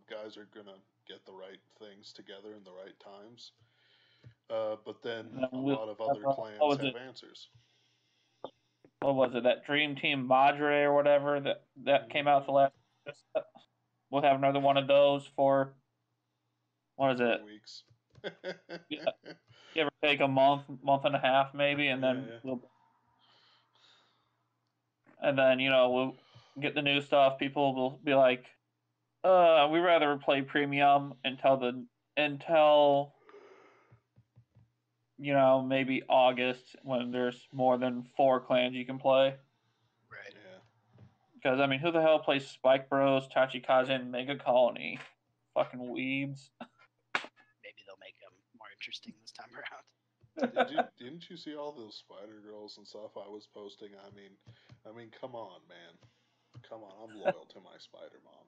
guys are going to get the right things together in the right times. But then a lot of other clans have answers. What was it? That Dream Team Madre or whatever that came out the last. We'll have another one of those for. What is it? 4 weeks. Give or take a month and a half maybe, and then we'll get the new stuff. People will be like, we rather play premium until maybe August when there's more than 4 clans you can play. Right. Yeah. Because I mean, who the hell plays Spike Bros, Tachikaze, and Mega Colony? Fucking weebs. Maybe they'll make them more interesting this time around. Didn't you see all those Spider Girls and stuff I was posting? I mean, come on, man. Come on, I'm loyal to my Spider Mom.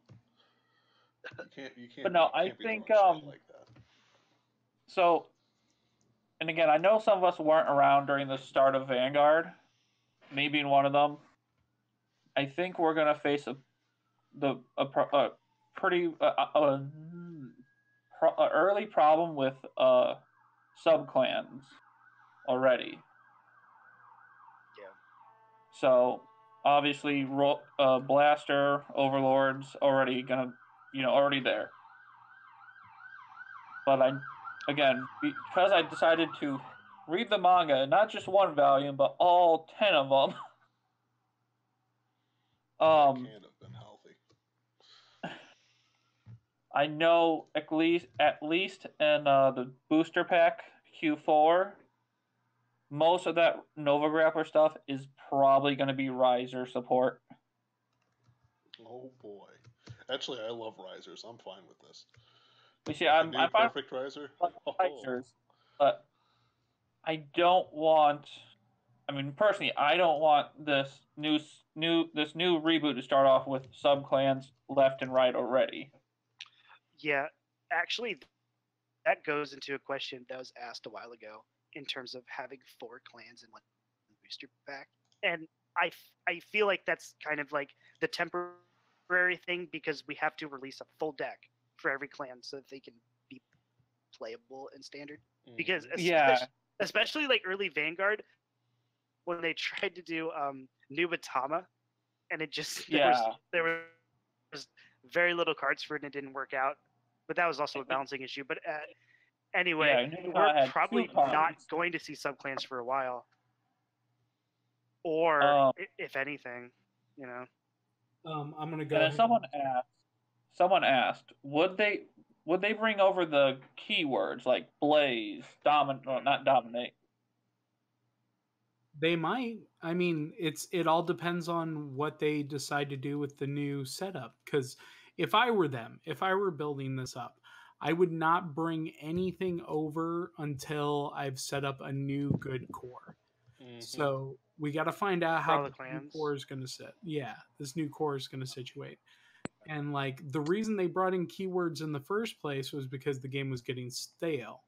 You can't. But no, I think like that. So, and again, I know some of us weren't around during the start of Vanguard, me being one of them. I think we're gonna face a pretty early problem with sub clans already. Yeah. So obviously, Blaster Overlords already there. But because I decided to read the manga, not just one volume, but all 10 of them. That Um, can't have been healthy. I know at least in the booster pack Q4, most of that Nova Grappler stuff is probably going to be Riser support. Oh boy. Actually, I love risers. I'm fine with this. We see, Like I'm a new fine perfect riser. with Oh. Risers, but I don't want. I mean, personally, I don't want this new reboot to start off with sub clans left and right already. Yeah, actually, that goes into a question that was asked a while ago in terms of having 4 clans in one booster pack, and I feel like that's kind of like the temporary thing because we have to release a full deck for every clan so that they can be playable in standard. Because especially like early Vanguard, when they tried to do New Batama, and it just there was very little cards for it, and it didn't work out. But that was also a balancing issue. But anyway, we're probably not going to see subclans for a while, or if anything, you know. I'm gonna go. And then someone asked, would they bring over the keywords like blaze, not dominate? They might. I mean, it all depends on what they decide to do with the new setup. Because if I were them, if I were building this up, I would not bring anything over until I've set up a new good core. Mm-hmm. So we got to find out how the new core is going to sit. Yeah, this new core is going to situate. And like the reason they brought in keywords in the first place was because the game was getting stale.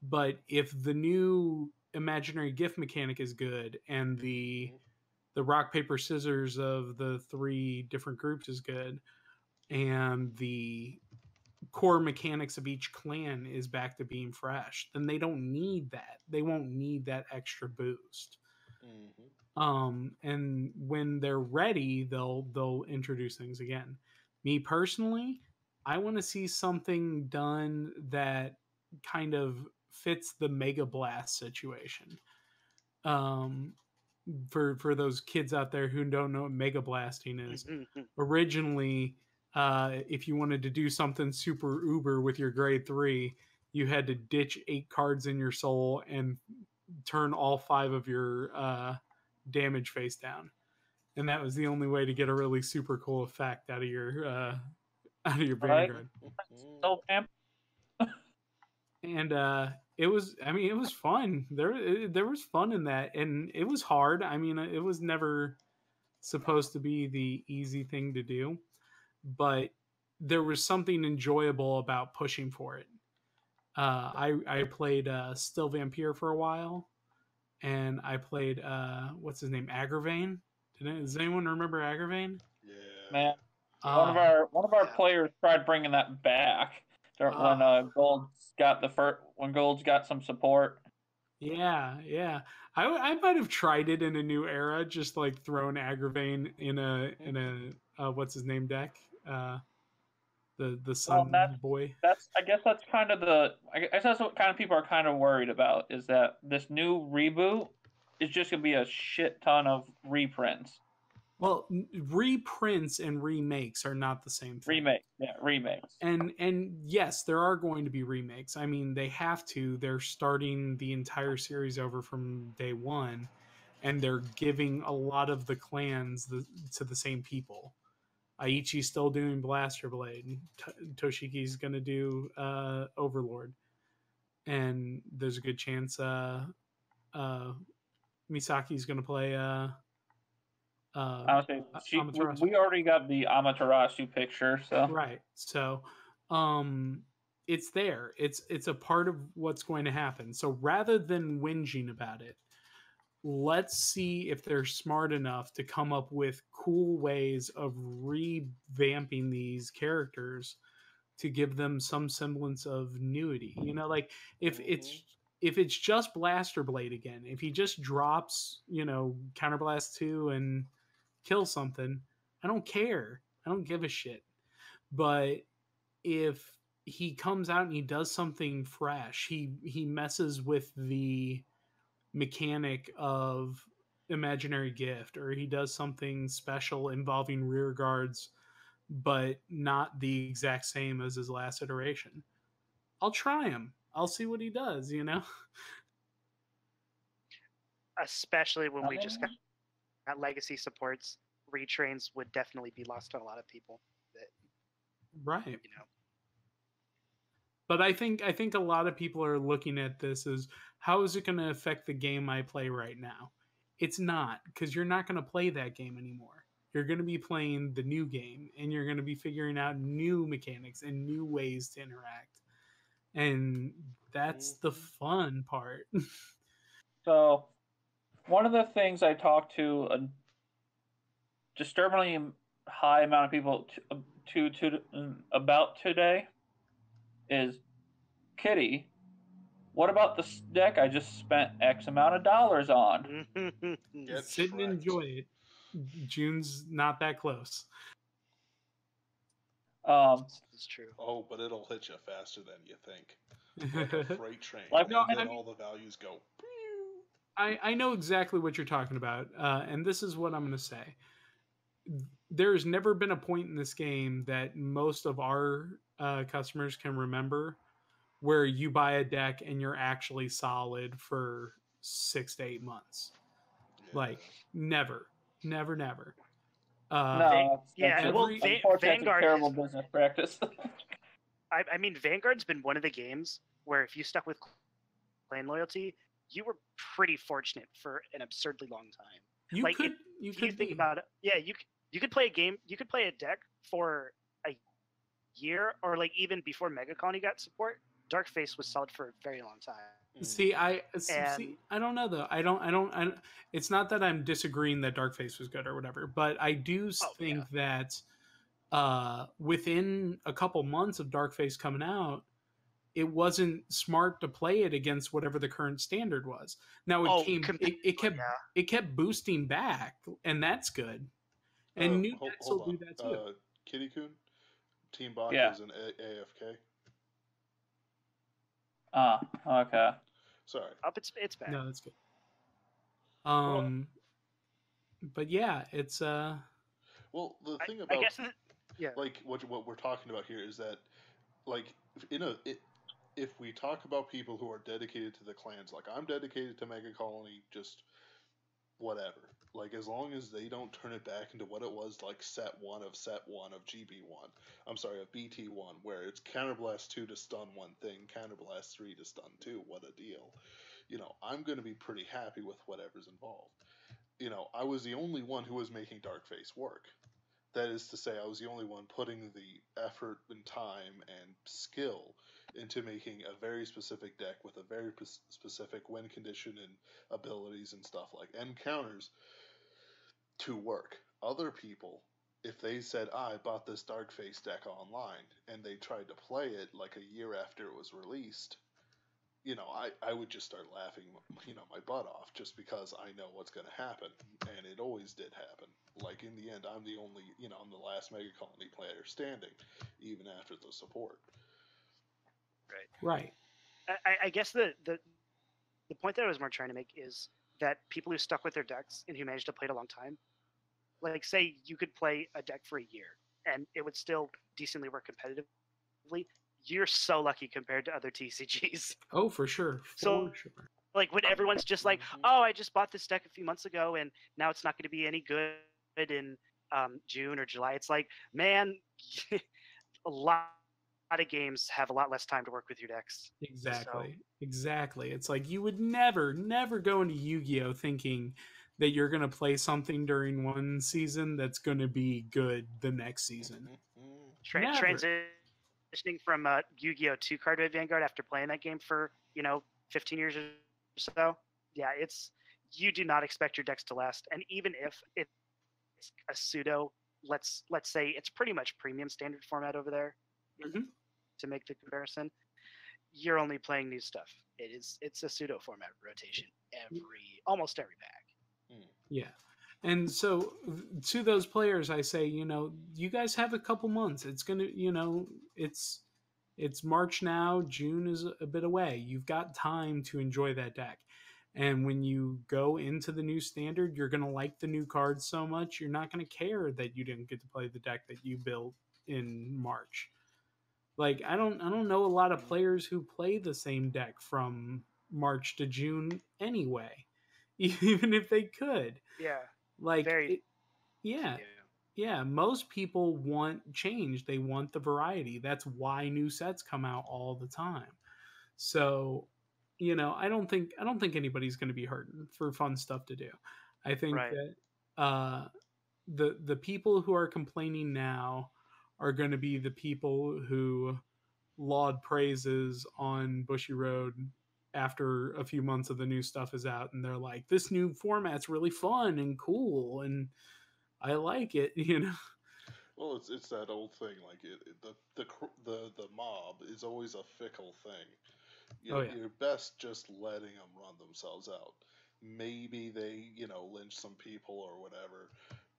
But if the new imaginary gift mechanic is good and the rock paper scissors of the 3 different groups is good and the core mechanics of each clan is back to being fresh, then they don't need that. They won't need that extra boost. And when they're ready, they'll introduce things again. Me personally, I want to see something done that kind of fits the Mega Blast situation. For those kids out there who don't know what Mega Blasting is, originally, if you wanted to do something super uber with your grade 3, you had to ditch 8 cards in your soul and turn all 5 of your damage face down, and that was the only way to get a really super cool effect out of your Vanguard. And it was fun. There was fun in that, and it was hard. I mean, it was never supposed to be the easy thing to do, but there was something enjoyable about pushing for it. I played Still Vampire for a while, and I played what's his name, Agravain. Does anyone remember Agravain? Yeah, man. One of our players tried bringing that back when Gold's got some support. Yeah. I might have tried it in a new era, just like throwing Agravain in a what's his name deck, the Sun Boy. I guess that's what kind of people are kind of worried about, is that this new reboot is just gonna be a shit ton of reprints. Well, reprints and remakes are not the same thing. Remakes. And yes, there are going to be remakes. I mean, they have to. They're starting the entire series over from day one, and they're giving a lot of the clans to the same people. Aichi's still doing Blaster Blade. Toshiki's going to do Overlord. And there's a good chance Misaki's going to play... we already got the Amaterasu picture, so right. So, it's there. It's a part of what's going to happen. So rather than whinging about it, let's see if they're smart enough to come up with cool ways of revamping these characters to give them some semblance of newity. You know, like if it's just Blaster Blade again, if he just drops, Counterblast 2 and kill something, I don't care. I don't give a shit. But if he comes out and he does something fresh, he messes with the mechanic of imaginary gift, or he does something special involving rear guards, but not the exact same as his last iteration, I'll try him. I'll see what he does, you know? Especially when I we just mean, got legacy supports, retrains would definitely be lost to a lot of people. That, Right. you know, But I think a lot of people are looking at this as, how is it going to affect the game I play right now? It's not, because you're not going to play that game anymore. You're going to be playing the new game, and you're going to be figuring out new mechanics and new ways to interact. And that's the fun part. so one of the things I talked to a disturbingly high amount of people about today is, Kitty, what about the deck I just spent X amount of dollars on? Get Sit and Shrek'd. enjoy it. June's not that close. it's true. Oh, but it'll hit you faster than you think. Like a freight train. Like, no, and then I mean- all the values go. I know exactly what you're talking about, and this is what I'm going to say. There's never been a point in this game that most of our customers can remember where you buy a deck and you're actually solid for 6 to 8 months. Yeah. Like, never. No, yeah, that's well, unfortunately, Vanguard that's a terrible has- business practice. I mean, Vanguard's been one of the games where if you stuck with clan loyalty, you were pretty fortunate for an absurdly long time. You like, could, If you think about it, yeah, you could play a game, you could play a deck for a year, or like even before Mega Colony got support. Darkface was solid for a very long time. See, I And- don't know though. I don't. It's not that I'm disagreeing that Darkface was good or whatever, but I do think that within a couple months of Darkface coming out, it wasn't smart to play it against whatever the current standard was. Now it kept boosting back, and that's good. And new decks will do that too. Kitty Kun, Team Bach Yeah. is an AFK. Okay. Sorry. It's bad. No, that's good. But yeah, it's Well, the thing I about guess yeah. like what we're talking about here is that, like, if we talk about people who are dedicated to the clans, like I'm dedicated to Mega Colony, just whatever. Like, as long as they don't turn it back into what it was, like set 1 of GB1. I'm sorry, of BT1, where it's Counterblast 2 to stun one thing, Counterblast 3 to stun 2. What a deal. You know, I'm going to be pretty happy with whatever's involved. You know, I was the only one who was making Darkface work. That is to say, I was the only one putting the effort and time and skill into making a very specific deck with a very specific win condition and abilities and stuff like and counters to work. Other people, if they said, I bought this Darkface deck online, and they tried to play it like a year after it was released, you know, I would just start laughing, you know, my butt off, just because I know what's going to happen, and it always did happen. Like, in the end, I'm the only, you know, I'm the last Mega Colony player standing, even after the support. right. I guess the point that I was more trying to make is that people who stuck with their decks and who managed to play it a long time, like, say you could play a deck for a year and it would still decently work competitively. You're so lucky compared to other TCGs. Oh, for sure. So- Sure. Like, when everyone's just like, oh, I just bought this deck a few months ago and now it's not going to be any good in June or July. It's like, man, a lot of games have a lot less time to work with your decks. Exactly. It's like you would never go into Yu-Gi-Oh thinking that you're going to play something during one season that's going to be good the next season. Never. Transitioning from Yu-Gi-Oh to Cardfight Vanguard after playing that game for 15 years or so, yeah, you do not expect your decks to last, and even if it's a pseudo, let's say it's pretty much premium standard format over there, to make the comparison, you're only playing new stuff. It's a pseudo format rotation almost every pack. Yeah. And so to those players, I say, you guys have a couple months. It's going to, it's March now. June is a bit away. You've got time to enjoy that deck. And when you go into the new standard, you're going to like the new cards so much, you're not going to care that you didn't get to play the deck that you built in March. Like I don't know a lot of players who play the same deck from March to June anyway, even if they could. Yeah. Like Very. yeah. Yeah, most people want change. They want the variety. That's why new sets come out all the time. So, you know, I don't think anybody's going to be hurting for fun stuff to do. I think Right. that the people who are complaining now are going to be the people who laud praises on Bushy Road after a few months of the new stuff is out, and they're like, this new format's really fun and cool and I like it, you know. Well, it's that old thing. Like the mob is always a fickle thing. You're best just letting them run themselves out. Maybe they lynch some people or whatever,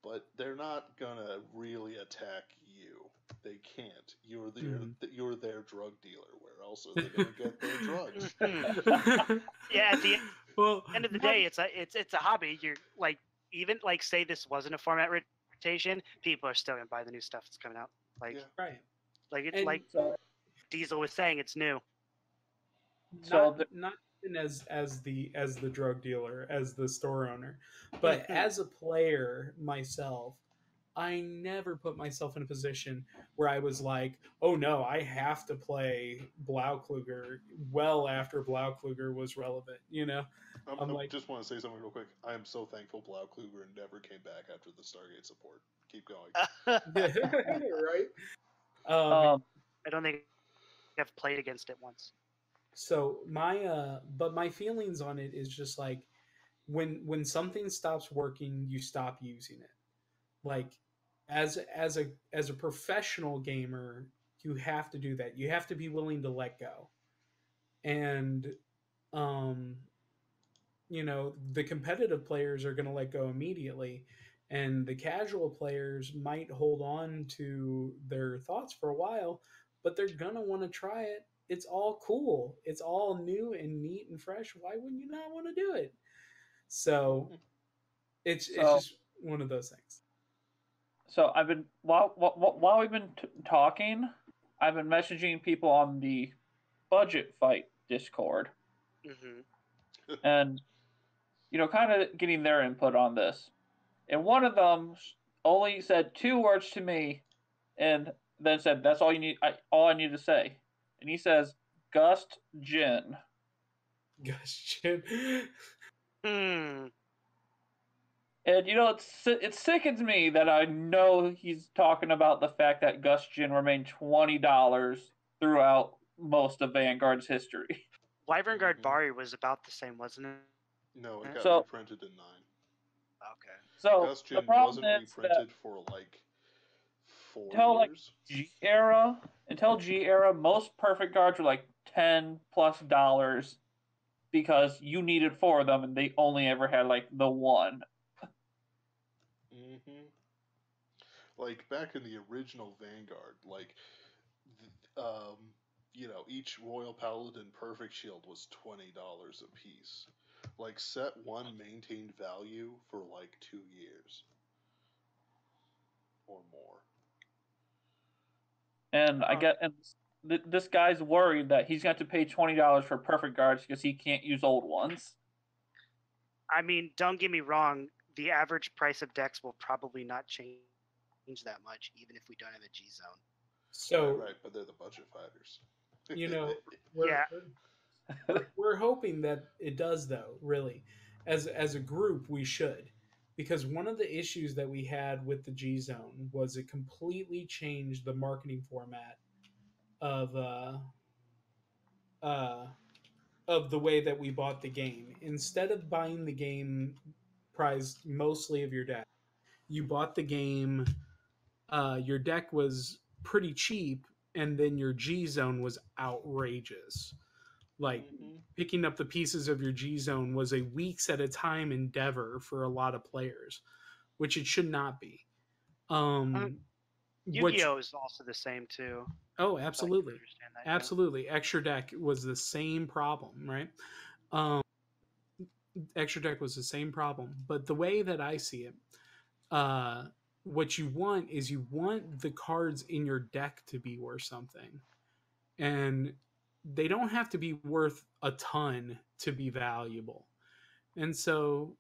but they're not gonna really attack you. They can't. You're their drug dealer. Where else are they gonna get their drugs? Yeah. At the end of the day, it's a hobby. You're like, even like, say this wasn't a format rotation, people are still gonna buy the new stuff that's coming out. Like, right. Like it's And like Diesel was saying, it's new. Not even as the drug dealer, as the store owner, but as a player myself, I never put myself in a position where I was like, oh no, I have to play Blaukluger well after Blaukluger was relevant, you know? I just want to say something real quick. I am so thankful Blaukluger never came back after the Stargate support. Keep going. Right? I don't think I've played against it once. So my feelings on it is just like when something stops working, you stop using it. Like as a professional gamer, you have to do that. You have to be willing to let go. And you know, the competitive players are going to let go immediately, and the casual players might hold on to their thoughts for a while, but they're going to want to try it. It's all cool. It's all new and neat and fresh. Why wouldn't you not want to do it? So it's just one of those things. So I've been while we've been talking, I've been messaging people on the Budget Fight Discord, and kind of getting their input on this. And one of them only said 2 words to me, and then said, "That's all you need. All I need to say." And he says, "Gust Gin." Gust Gin. And it sickens me that I know he's talking about the fact that Gust Gin remained $20 throughout most of Vanguard's history. Vanguard Bari was about the same, wasn't it? No, it got reprinted in 9. Okay. So Gust Gin wasn't reprinted for like 4 years. Until G era, most perfect guards were like $10+ because you needed 4 of them, and they only ever had like the one. Like back in the original Vanguard, like each Royal Paladin Perfect Shield was $20 a piece. Like set 1 maintained value for like 2 years or more. And this guy's worried that he's going to pay $20 for perfect guards because he can't use old ones. I mean, don't get me wrong. The average price of decks will probably not change that much, even if we don't have a G zone. So right, but they're the budget fighters. We're hoping that it does, though. Really, as a group, we should, because one of the issues that we had with the G zone was it completely changed the marketing format of the way that we bought the game. Instead of buying the game prized mostly of your deck, you bought the game. Your deck was pretty cheap, and then your G zone was outrageous. Like picking up the pieces of your G zone was a weeks at a time endeavor for a lot of players, which it should not be. Yu-Gi-Oh is also the same too. Oh, absolutely, absolutely. Extra deck was the same problem, right? extra deck was the same problem. But the way that I see it, what you want is you want the cards in your deck to be worth something. And they don't have to be worth a ton to be valuable. And so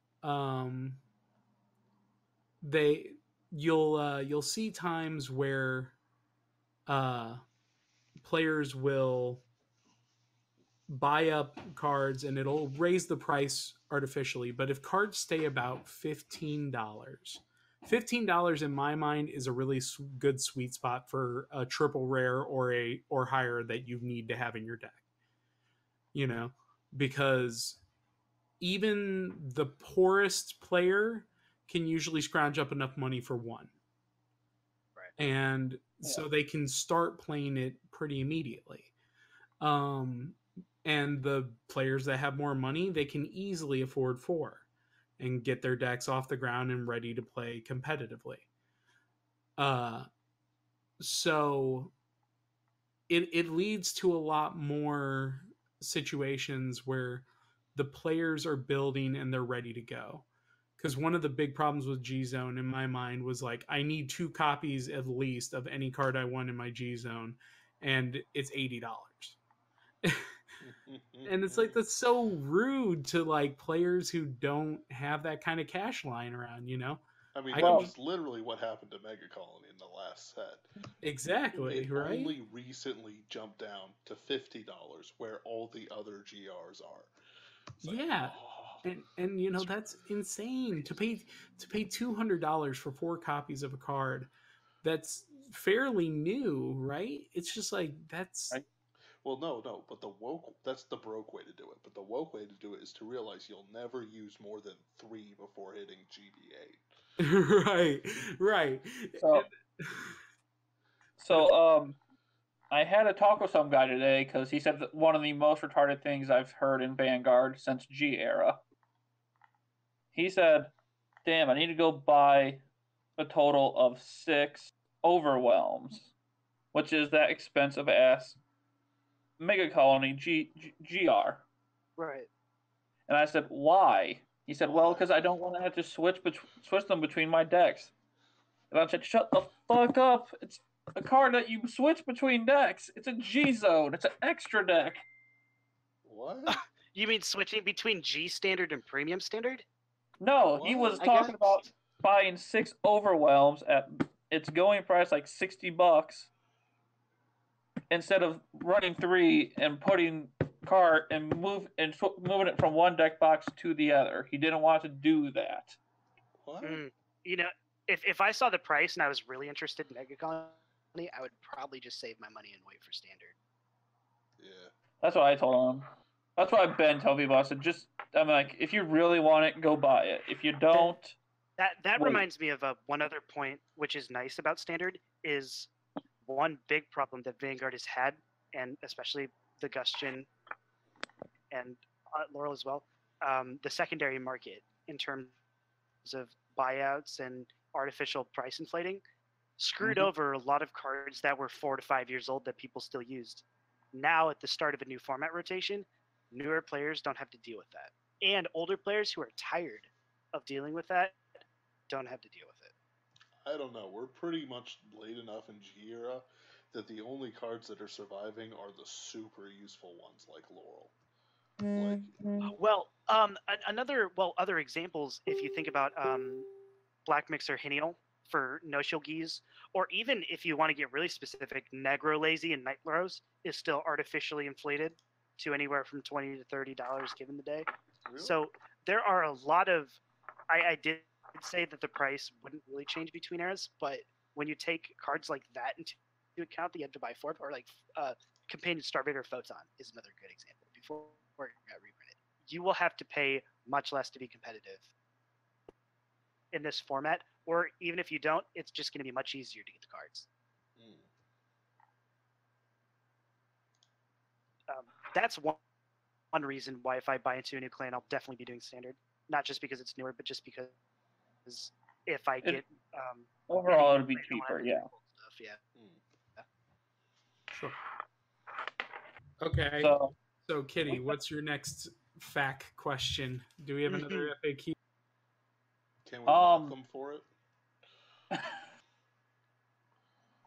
you'll see times where players will buy up cards and it'll raise the price artificially. But if cards stay about $15 in my mind is a really good sweet spot for a triple rare or higher that you need to have in your deck. You know, because even the poorest player can usually scrounge up enough money for one. Right. And so they can start playing it pretty immediately. And the players that have more money, they can easily afford 4 and get their decks off the ground and ready to play competitively. So it leads to a lot more situations where the players are building and they're ready to go. Because one of the big problems with G Zone in my mind was like, I need 2 copies at least of any card I want in my G Zone, and it's $80. And it's like, that's so rude to like players who don't have that kind of cash lying around, you know? I mean, that was literally what happened to Mega Colony in the last set. Exactly, it right? only recently jumped down to $50, where all the other GRs are. Yeah. And you know, that's insane to pay $200 for 4 copies of a card that's fairly new, right? It's just like, that's well, no, but that's the broke way to do it. But the woke way to do it is to realize you'll never use more than 3 before hitting GB8. right. So I had a talk with some guy today because he said that one of the most retarded things I've heard in Vanguard since G era. He said, damn, I need to go buy a total of 6 overwhelms, which is that expensive ass Mega Colony GR. Right. And I said, why? He said, well, because I don't want to have to switch them between my decks. And I said, shut the fuck up. It's a card that you switch between decks. It's a G Zone. It's an extra deck. What? You mean switching between G standard and premium standard? No, What? he was talking about buying 6 overwhelms at its going price like $60 instead of running 3 and putting card and moving it from one deck box to the other. He didn't want to do that. What? You know, if I saw the price and I was really interested in Mega Colony, I would probably just save my money and wait for standard. Yeah. That's what I told him. That's why Ben told people. I said, I'm like, if you really want it, go buy it. If you don't, that reminds me of one other point, which is nice about standard, is one big problem that Vanguard has had, and especially the Gustian and Laurel as well, the secondary market in terms of buyouts and artificial price inflating screwed over a lot of cards that were 4 to 5 years old that people still used. Now, at the start of a new format rotation, newer players don't have to deal with that. And older players who are tired of dealing with that don't have to deal with it. I don't know. We're pretty much late enough in G era that the only cards that are surviving are the super useful ones like Laurel. Well, other examples, if you think about Black Mixer Hinial for no-shield Geese, or even if you want to get really specific, Negro Lazy and Night Rose is still artificially inflated to anywhere from $20 to $30 given the day. Really? So there are a lot of, I did say that the price wouldn't really change between eras, but when you take cards like that into account, that you have to buy 4, or like Companion Starvader Photon is another good example before it got reprinted. You will have to pay much less to be competitive in this format, or even if you don't, it's just going to be much easier to get the cards. That's one reason why if I buy into a new clan, I'll definitely be doing standard. Not just because it's newer, but just because if I get overall, it'll be cheaper. Yeah. Stuff, yeah. Sure. Okay. So Kitty, what's your next FAQ question. Do we have another FAQ? Can we mock them for it?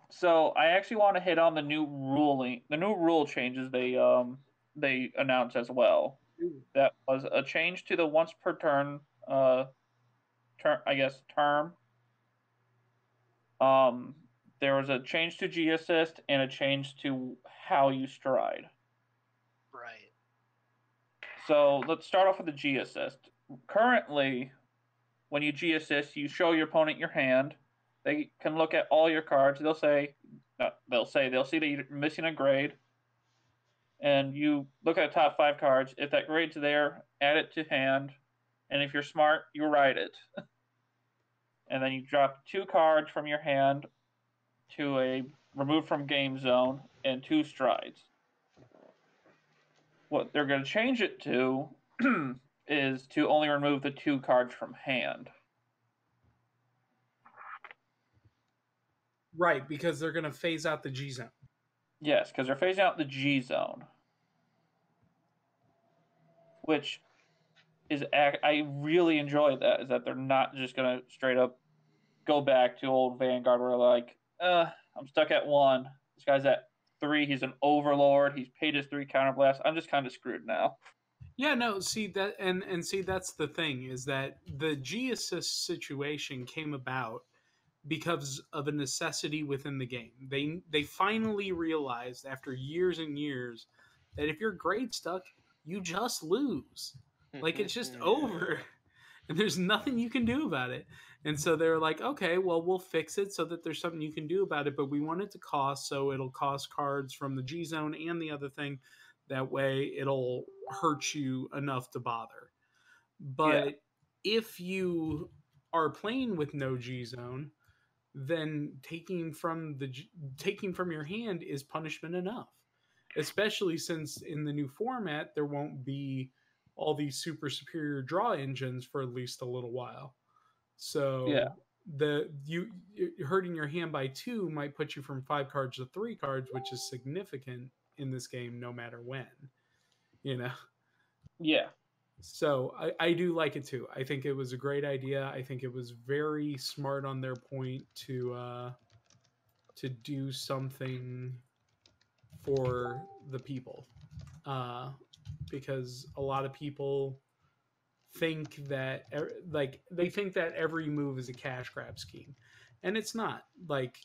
So I actually want to hit on the new rule changes they announced as well. Ooh. That was a change to the once per turn term. There was a change to G assist and a change to how you stride. Right. So let's start off with the G assist. Currently, when you G assist, you show your opponent your hand. They can look at all your cards. They'll see that you're missing a grade, and you look at the top 5 cards. If that grade's there, add it to hand, and if you're smart, you write it. And then you drop 2 cards from your hand to a remove from game zone and 2 strides. What they're going to change it to is to only remove the 2 cards from hand. Right, because they're going to phase out the G zone. Yes, because they're phasing out the G zone. Which is, I really enjoy that, is that they're not just going to straight up go back to old Vanguard where like, I'm stuck at 1. This guy's at 3. He's an overlord. He's paid his 3 counterblasts. I'm just kind of screwed now. Yeah, no, see that, and see that's the thing, is that the G assist situation came about because of a necessity within the game. They finally realized after years and years that if you're grade stuck, you just lose. Like, it's just over. And there's nothing you can do about it. And so they're like, okay, well, we'll fix it so that there's something you can do about it, but we want it to cost, so it'll cost cards from the G zone and the other thing. That way it'll hurt you enough to bother. But if you are playing with no G zone, then taking from your hand is punishment enough. Especially since in the new format there won't be all these super superior draw engines for at least a little while. So you hurting your hand by 2 might put you from 5 cards to 3 cards, which is significant in this game no matter when. You know? Yeah. So I do like it too. I think it was a great idea. I think it was very smart on their point to do something for the people, because a lot of people think that they think that every move is a cash grab scheme, and it's not. Like,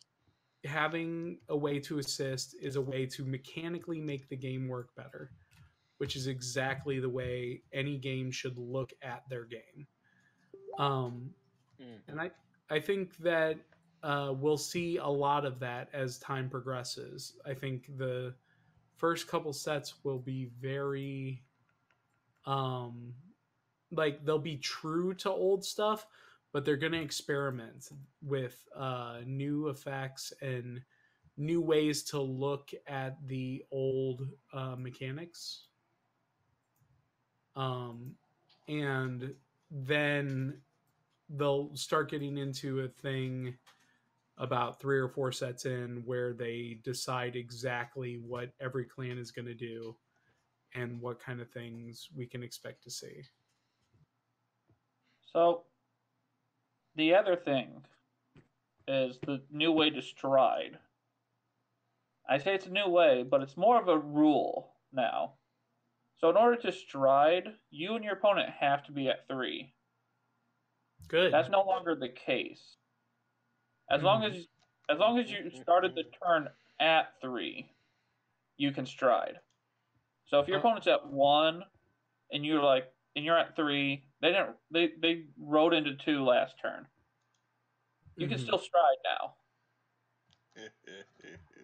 having a way to assist is a way to mechanically make the game work better, which is exactly the way any game should look at their game. And I think that we'll see a lot of that as time progresses. I think the first couple sets will be very they'll be true to old stuff, but they're going to experiment with new effects and new ways to look at the old mechanics. And then they'll start getting into a thing about 3 or 4 sets in where they decide exactly what every clan is going to do and what kind of things we can expect to see. So the other thing is the new way to stride. I say it's a new way, but it's more of a rule now. So in order to stride, you and your opponent have to be at 3. Good. That's no longer the case. As long as you started the turn at 3, you can stride. So if your opponent's at 1 and you're at 3, they rode into 2 last turn. You can still stride now.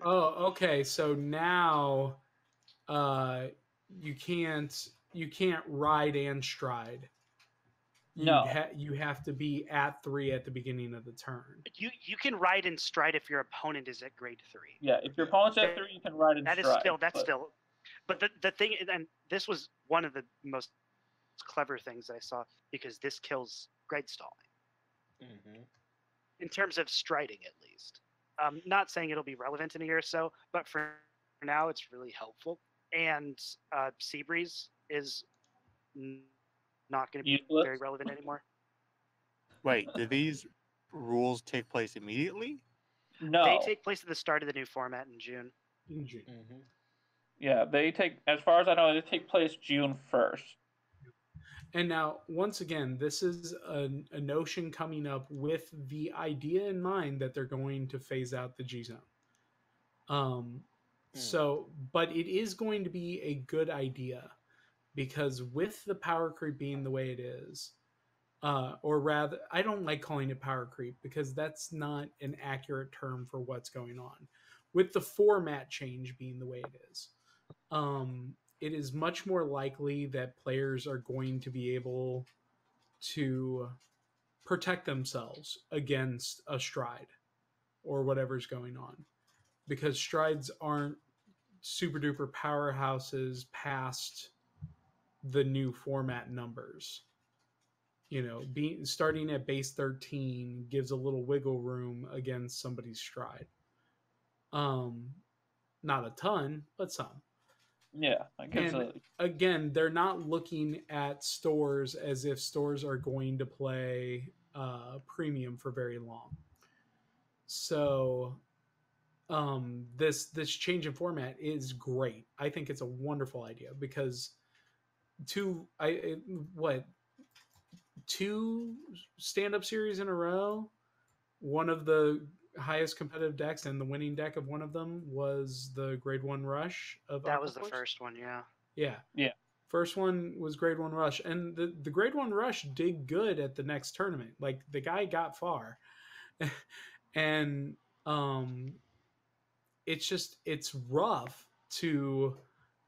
Oh, okay. So now you can't ride and stride. You have to be at 3 at the beginning of the turn. You can ride and stride if your opponent is at grade 3. Yeah, if your opponent's at 3, you can ride and stride. But the thing, and this was one of the most clever things I saw, because this kills grade stalling. Mm-hmm. In terms of striding, at least. Not saying it'll be relevant in a year or so, but for now, it's really helpful. And Seabreeze is not going to be Useless? very relevant anymore. Wait, do these rules take place immediately? No. They take place at the start of the new format in June. In June. Mm-hmm. Yeah, they take, as far as I know, they take place June 1st. And now, once again, this is a notion coming up with the idea in mind that they're going to phase out the G zone. So, but it is going to be a good idea because with the power creep being the way it is, or rather, I don't like calling it power creep because that's not an accurate term for what's going on. With the format change being the way it is, it is much more likely that players are going to be able to protect themselves against a stride or whatever's going on because strides aren't super duper powerhouses past the new format numbers. You know, starting at base 13 gives a little wiggle room against somebody's stride. Not a ton, but some. Yeah, I guess. And again, they're not looking at stores as if stores are going to play premium for very long. So this change in format is great. I think it's a wonderful idea because two stand-up series in a row, one of the highest competitive decks and the winning deck of one of them was the grade 1 rush of That was the Aquaforce. first one, yeah. Yeah. First one was grade 1 rush, and the grade 1 rush did good at the next tournament. Like the guy got far. And it's rough to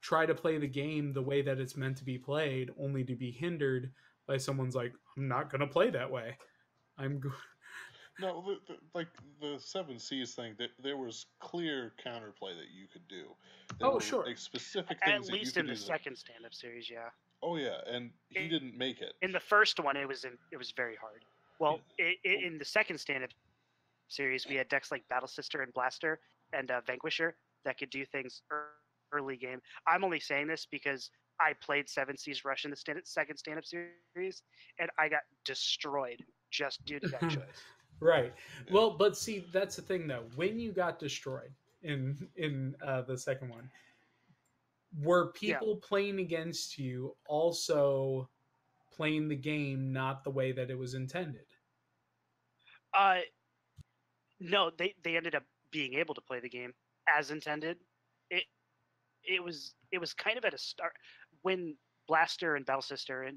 try to play the game the way that it's meant to be played only to be hindered by someone's like, I'm not going to play that way. No, like the 7Cs thing, there was clear counterplay that you could do. There were, sure. like, specific things At that least you in could the do second stand-up series, yeah. Oh yeah, and he didn't make it. In the first one, it was very hard. Well, in the second stand-up series, we had decks like Battle Sister and Blaster and Vanquisher that could do things early game. I'm only saying this because I played 7C's Rush in the second stand-up series, and I got destroyed just due to that choice. Right. Yeah. Well, but see, that's the thing though. When you got destroyed in the second one, were people playing against you also playing the game not the way that it was intended? No, they ended up being able to play the game as intended. It was kind of at a start when Blaster and Battle Sister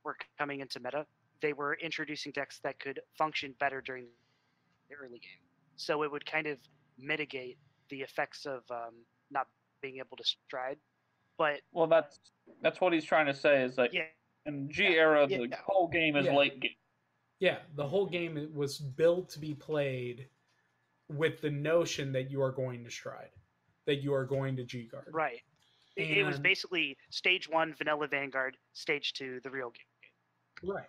were coming into meta. They were introducing decks that could function better during the early game, so it would kind of mitigate the effects of not being able to stride. But well, that's what he's trying to say is like in G era, the whole game is late game. Yeah, the whole game was built to be played with the notion that you are going to stride, that you are going to G guard. Right. It was basically stage 1 vanilla Vanguard, stage 2 the real game. Right.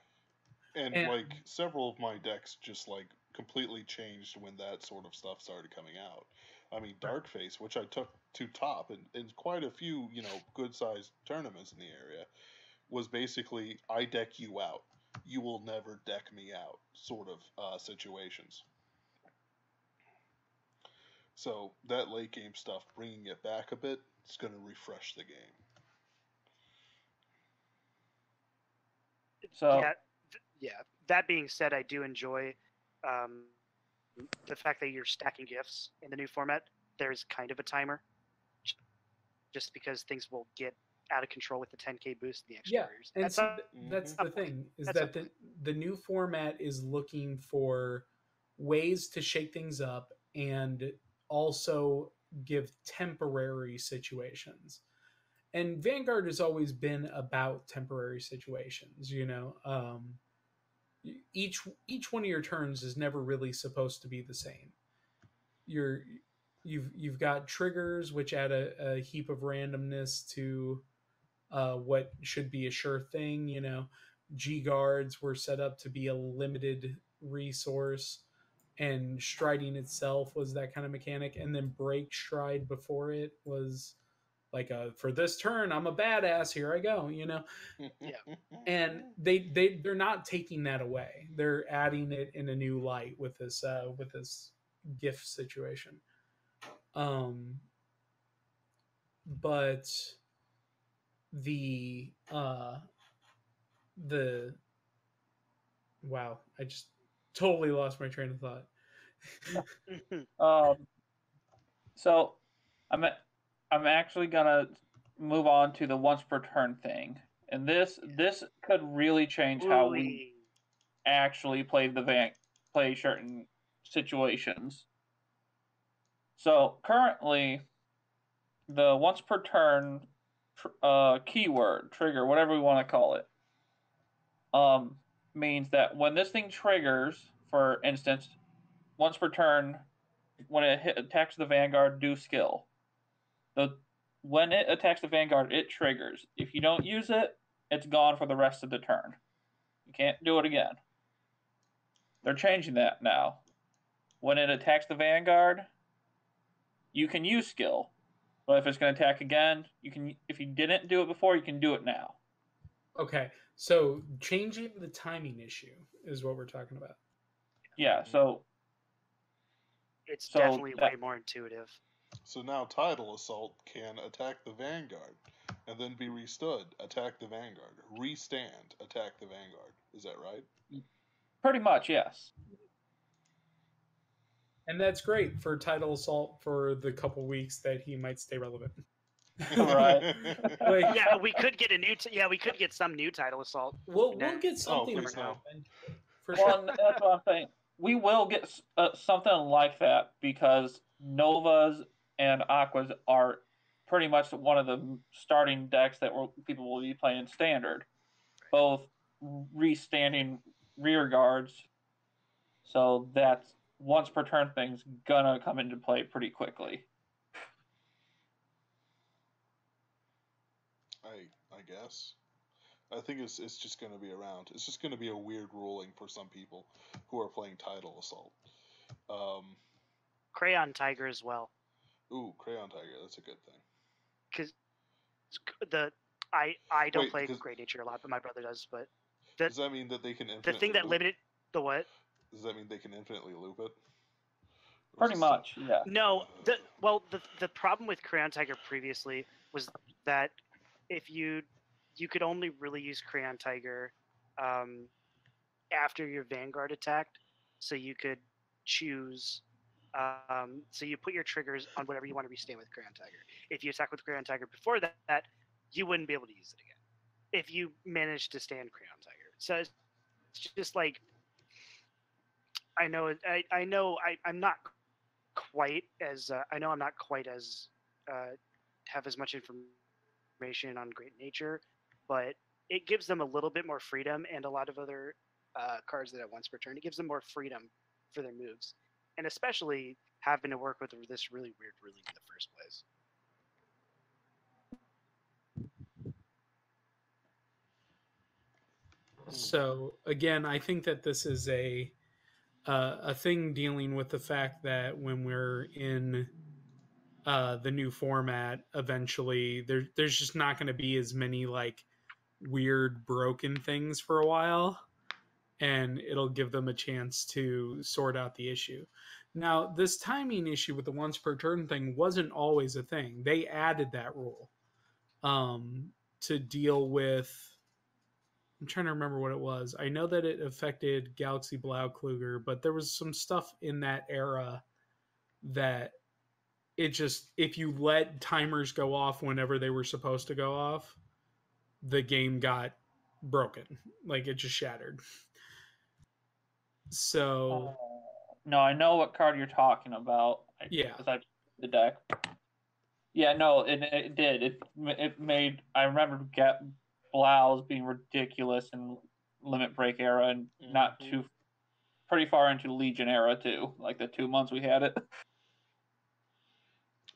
And like several of my decks just like completely changed when that sort of stuff started coming out. I mean, Darkface, which I took to top in quite a few, good-sized tournaments in the area, was basically I deck you out. You will never deck me out sort of situations. So that late game stuff, bringing it back a bit, it's going to refresh the game. So that being said, I do enjoy the fact that you're stacking gifts in the new format. There's kind of a timer, just because things will get out of control with the 10K boost and the extra warriors. And that's the thing, is that the new format is looking for ways to shake things up and also give temporary situations. And Vanguard has always been about temporary situations, each one of your turns is never really supposed to be the same. You've got triggers which add a heap of randomness to what should be a sure thing. G guards were set up to be a limited resource, and striding itself was that kind of mechanic, and then break stride before it was like for this turn, I'm a badass. Here I go. Yeah. And they're not taking that away. They're adding it in a new light with this gift situation. But the wow, I just totally lost my train of thought. So I'm actually gonna move on to the once per turn thing, and this could really change how we actually play play certain situations. So currently, the once per turn keyword trigger, whatever we want to call it, means that when this thing triggers, for instance, once per turn, when it attacks the Vanguard, do skill. When it attacks the Vanguard, it triggers. If you don't use it, it's gone for the rest of the turn. You can't do it again. They're changing that now. When it attacks the Vanguard, you can use skill. But if it's going to attack again, you can. If you didn't do it before, you can do it now. Okay, so changing the timing issue is what we're talking about. Yeah, so it's definitely way more intuitive. So now Tidal Assault can attack the Vanguard and then be restood, attack the Vanguard, restand, attack the Vanguard. Is that right? Pretty much, yes. And that's great for Tidal Assault for the couple weeks that he might stay relevant. Right. Yeah, we could get we could get some new Tidal Assault. We'll get something now. For sure. That's what I'm saying. We will get something like that because Novas and Aquas are pretty much one of the starting decks that people will be playing in Standard. Both restanding rear guards. So that once per turn thing's gonna come into play pretty quickly. I guess. I think it's just going to be around. It's just going to be a weird ruling for some people who are playing Tidal Assault. Crayon Tiger as well. Ooh, Crayon Tiger. That's a good thing. Because I don't play Great Nature a lot, but my brother does. But does that mean that they can infinitely the thing that limited the what? Does that mean they can infinitely loop it? Pretty much, yeah. No, the problem with Crayon Tiger previously was that if you could only really use Crayon Tiger after your Vanguard attacked, so you could choose. So you put your triggers on whatever you want to restand with Crayon Tiger. If you attack with Crayon Tiger before that, you wouldn't be able to use it again. If you manage to stand Crayon Tiger, so it's just like I'm not quite as have as much information on Great Nature, but it gives them a little bit more freedom, and a lot of other cards that at once per turn, it gives them more freedom for their moves, and especially having to work with this really weird ruling in the first place. So again, I think that this is a thing dealing with the fact that when we're in the new format, eventually there's just not going to be as many like weird broken things for a while, and it'll give them a chance to sort out the issue. Now, this timing issue with the once per turn thing wasn't always a thing. They added that rule to deal with. I'm trying to remember what it was. I know that it affected Galaxy Blaukluger, but there was some stuff in that era that it just, if you let timers go off whenever they were supposed to go off, the game got broken. Like, it just shattered. So... no, I know what card you're talking about. Yeah. Because I the deck. Yeah, no, it did. It made... I remember Blau's being ridiculous in Limit Break era and not too... Pretty far into Legion era, too. Like, the 2 months we had it.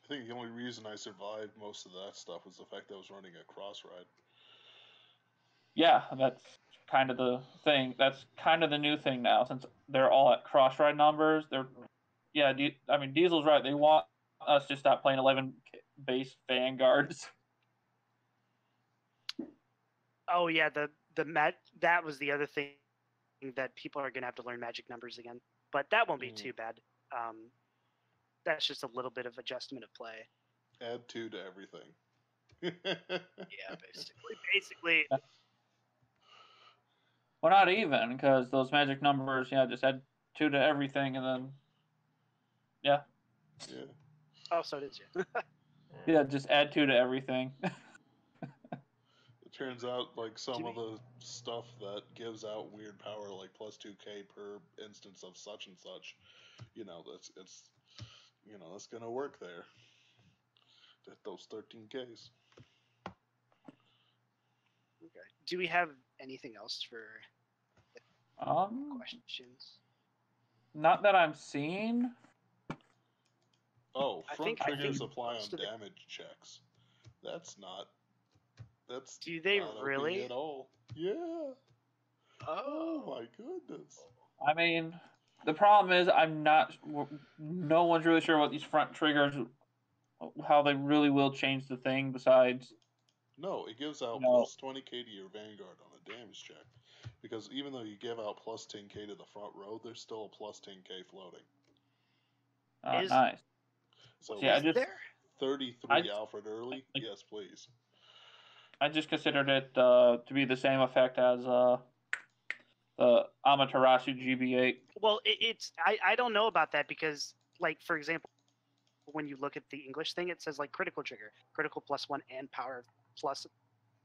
I think the only reason I survived most of that stuff was the fact that I was running a cross ride. Yeah, that's kind of the thing. That's kind of the new thing now, since they're all at cross ride numbers. Diesel's right. They want us to stop playing 11 based Vanguards. Oh yeah, that was the other thing that people are gonna have to learn magic numbers again, but that won't be too bad. That's just a little bit of adjustment of play. Add 2 to everything. Yeah, basically. Well, not even, because those magic numbers, just add 2 to everything, and then, yeah. Yeah. Oh, so it is, yeah. Yeah, just add 2 to everything. It turns out, like, some of the stuff that gives out weird power, like plus 2k per instance of such and such, that's gonna work there. At those 13Ks. Okay. Do we have anything else for questions? Not that I'm seeing. Oh, front triggers I apply on damage checks. That's Do they not really? OP at all. Yeah. Oh my goodness. I mean, the problem is no one's really sure what these front triggers, how they really will change the thing besides. No, it gives out plus 20k to your Vanguard on a damage check. Because even though you give out plus 10k to the front row, there's still a plus 10k floating. Nice. So yeah, there 33 Alfred early? Yes, please. I just considered it to be the same effect as the Amaterasu GB8. Well, I don't know about that because, like, for example, when you look at the English thing, it says like critical trigger, critical +1 and power plus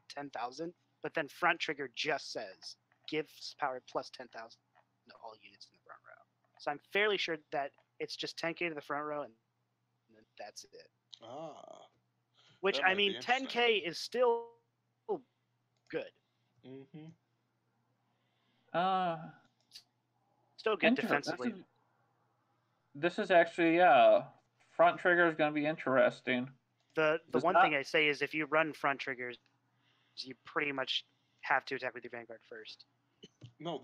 10,000. But then front trigger just says gives power plus 10,000 to all units in the front row. So I'm fairly sure that it's just 10k to the front row and then that's it. Which, I mean, 10k is still good. Mm-hmm. Still good defensively. This is actually, front trigger is going to be interesting. The one thing I say is if you run front triggers, you pretty much have to attack with your Vanguard first. No,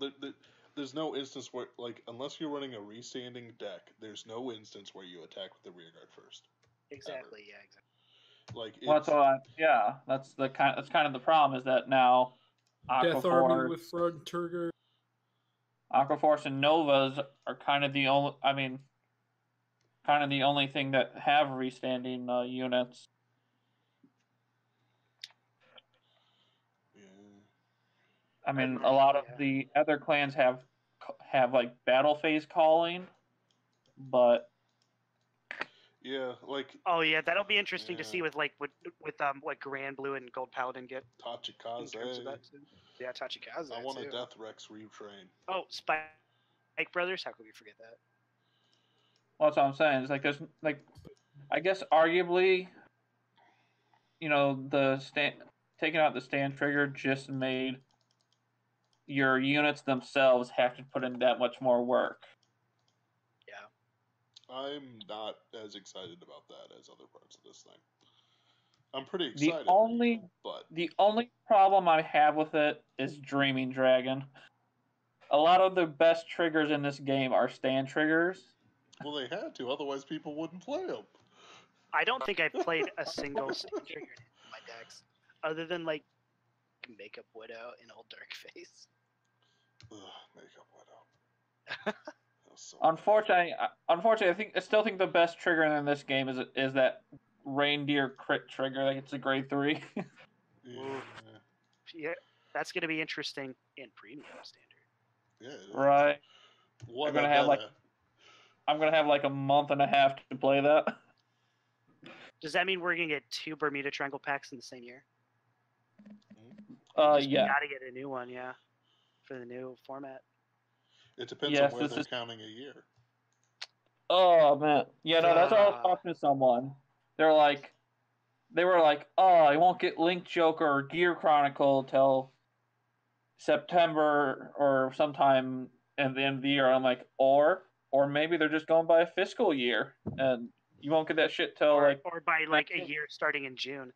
there's no instance where, like, unless you're running a restanding deck, there's no instance where you attack with the rearguard first. Exactly. Ever. Yeah, exactly. Like, that's kind of the problem is that now Death Army with front trigger. Aquaforce and Novas are kind of the only thing that have restanding units. Yeah. I mean, a lot of the other clans have like battle phase calling, but yeah, like. Oh yeah, that'll be interesting to see with what Grand Blue and Gold Paladin get. Tachikaze. Yeah, Tachikaze. I want a Death Rex retrain. Oh, Spike Brothers. How could we forget that? Well, that's what I'm saying. It's like there's I guess arguably, taking out the stand trigger just made your units themselves have to put in that much more work. Yeah. I'm not as excited about that as other parts of this thing. I'm pretty excited. The only problem I have with it is Dreaming Dragon. A lot of the best triggers in this game are stand triggers. Well, they had to, otherwise people wouldn't play them. I don't think I've played a single stand trigger in my decks, other than like Makeup Widow and Old Darkface. Makeup Widow. Unfortunately, I still think the best trigger in this game is that reindeer crit trigger. Like it's a grade 3. Yeah, that's gonna be interesting in premium standard. Yeah. Right. I'm gonna have like a month and a half to play that. Does that mean we're gonna get 2 Bermuda Triangle packs in the same year? Yeah. We gotta get a new one, yeah, for the new format. It depends on where they're counting a year. Oh man, yeah, no, that's what I was talking to someone. They were like, oh, I won't get Link Joker or Gear Chronicle till September or sometime at the end of the year. I'm like, or maybe they're just going by a fiscal year, and you won't get that shit till or by like a year starting in June.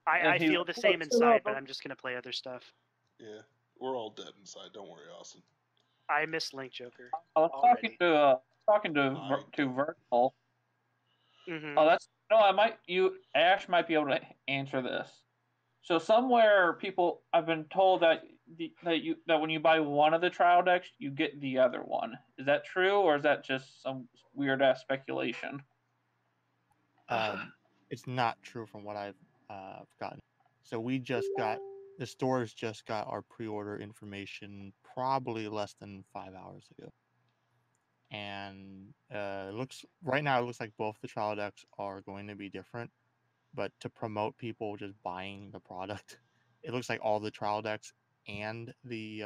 I feel the same inside, but I'm just gonna play other stuff. Yeah, we're all dead inside. Don't worry, Austin. I miss Link Joker. I was talking to Virtual. Mm-hmm. Oh, that's no. Ash might be able to answer this. So somewhere, I've been told that that when you buy one of the trial decks, you get the other one. Is that true, or is that just some weird ass speculation? It's not true from what I've gotten. So the stores just got our pre-order information probably less than 5 hours ago, and it looks like both the trial decks are going to be different. But to promote people just buying the product, it looks like all the trial decks and the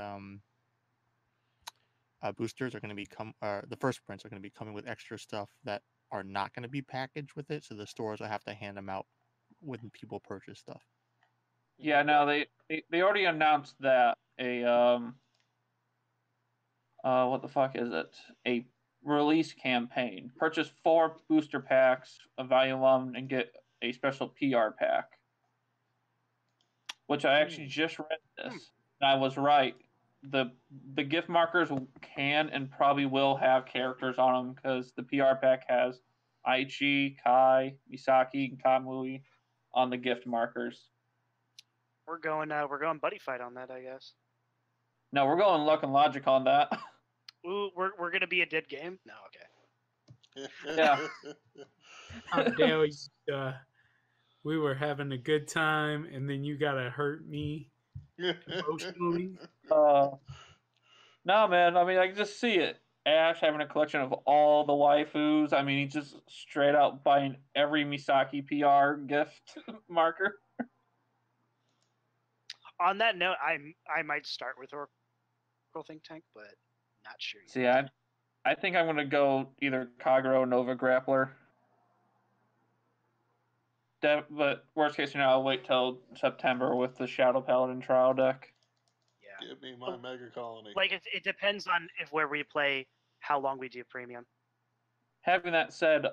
boosters are going to the first prints are going to be coming with extra stuff that are not going to be packaged with it. So the stores will have to hand them out when people purchase stuff. Yeah, no, they already announced that what the fuck is it? A release campaign. Purchase 4 booster packs of Volume 1 and get a special PR pack. Which I actually just read this, and I was right. The gift markers can and probably will have characters on them because the PR pack has Aichi, Kai, Misaki, and Kamui on the gift markers. We're going buddy fight on that, I guess. No, we're going luck and logic on that. Ooh, we're gonna be a dead game? No, okay. Yeah. How dare you? We were having a good time, and then you gotta hurt me emotionally. No, man. I mean, I can just see it. Ash having a collection of all the waifus. I mean, he's just straight out buying every Misaki PR gift marker. On that note, I might start with Oracle Think Tank, but not sure yet. See, I think I'm gonna go either Kagero or Nova Grappler. But worst case scenario, I'll wait till September with the Shadow Paladin trial deck. Yeah. Give me my Mega Colony. Like it depends on where we play, how long we do premium. Having that said,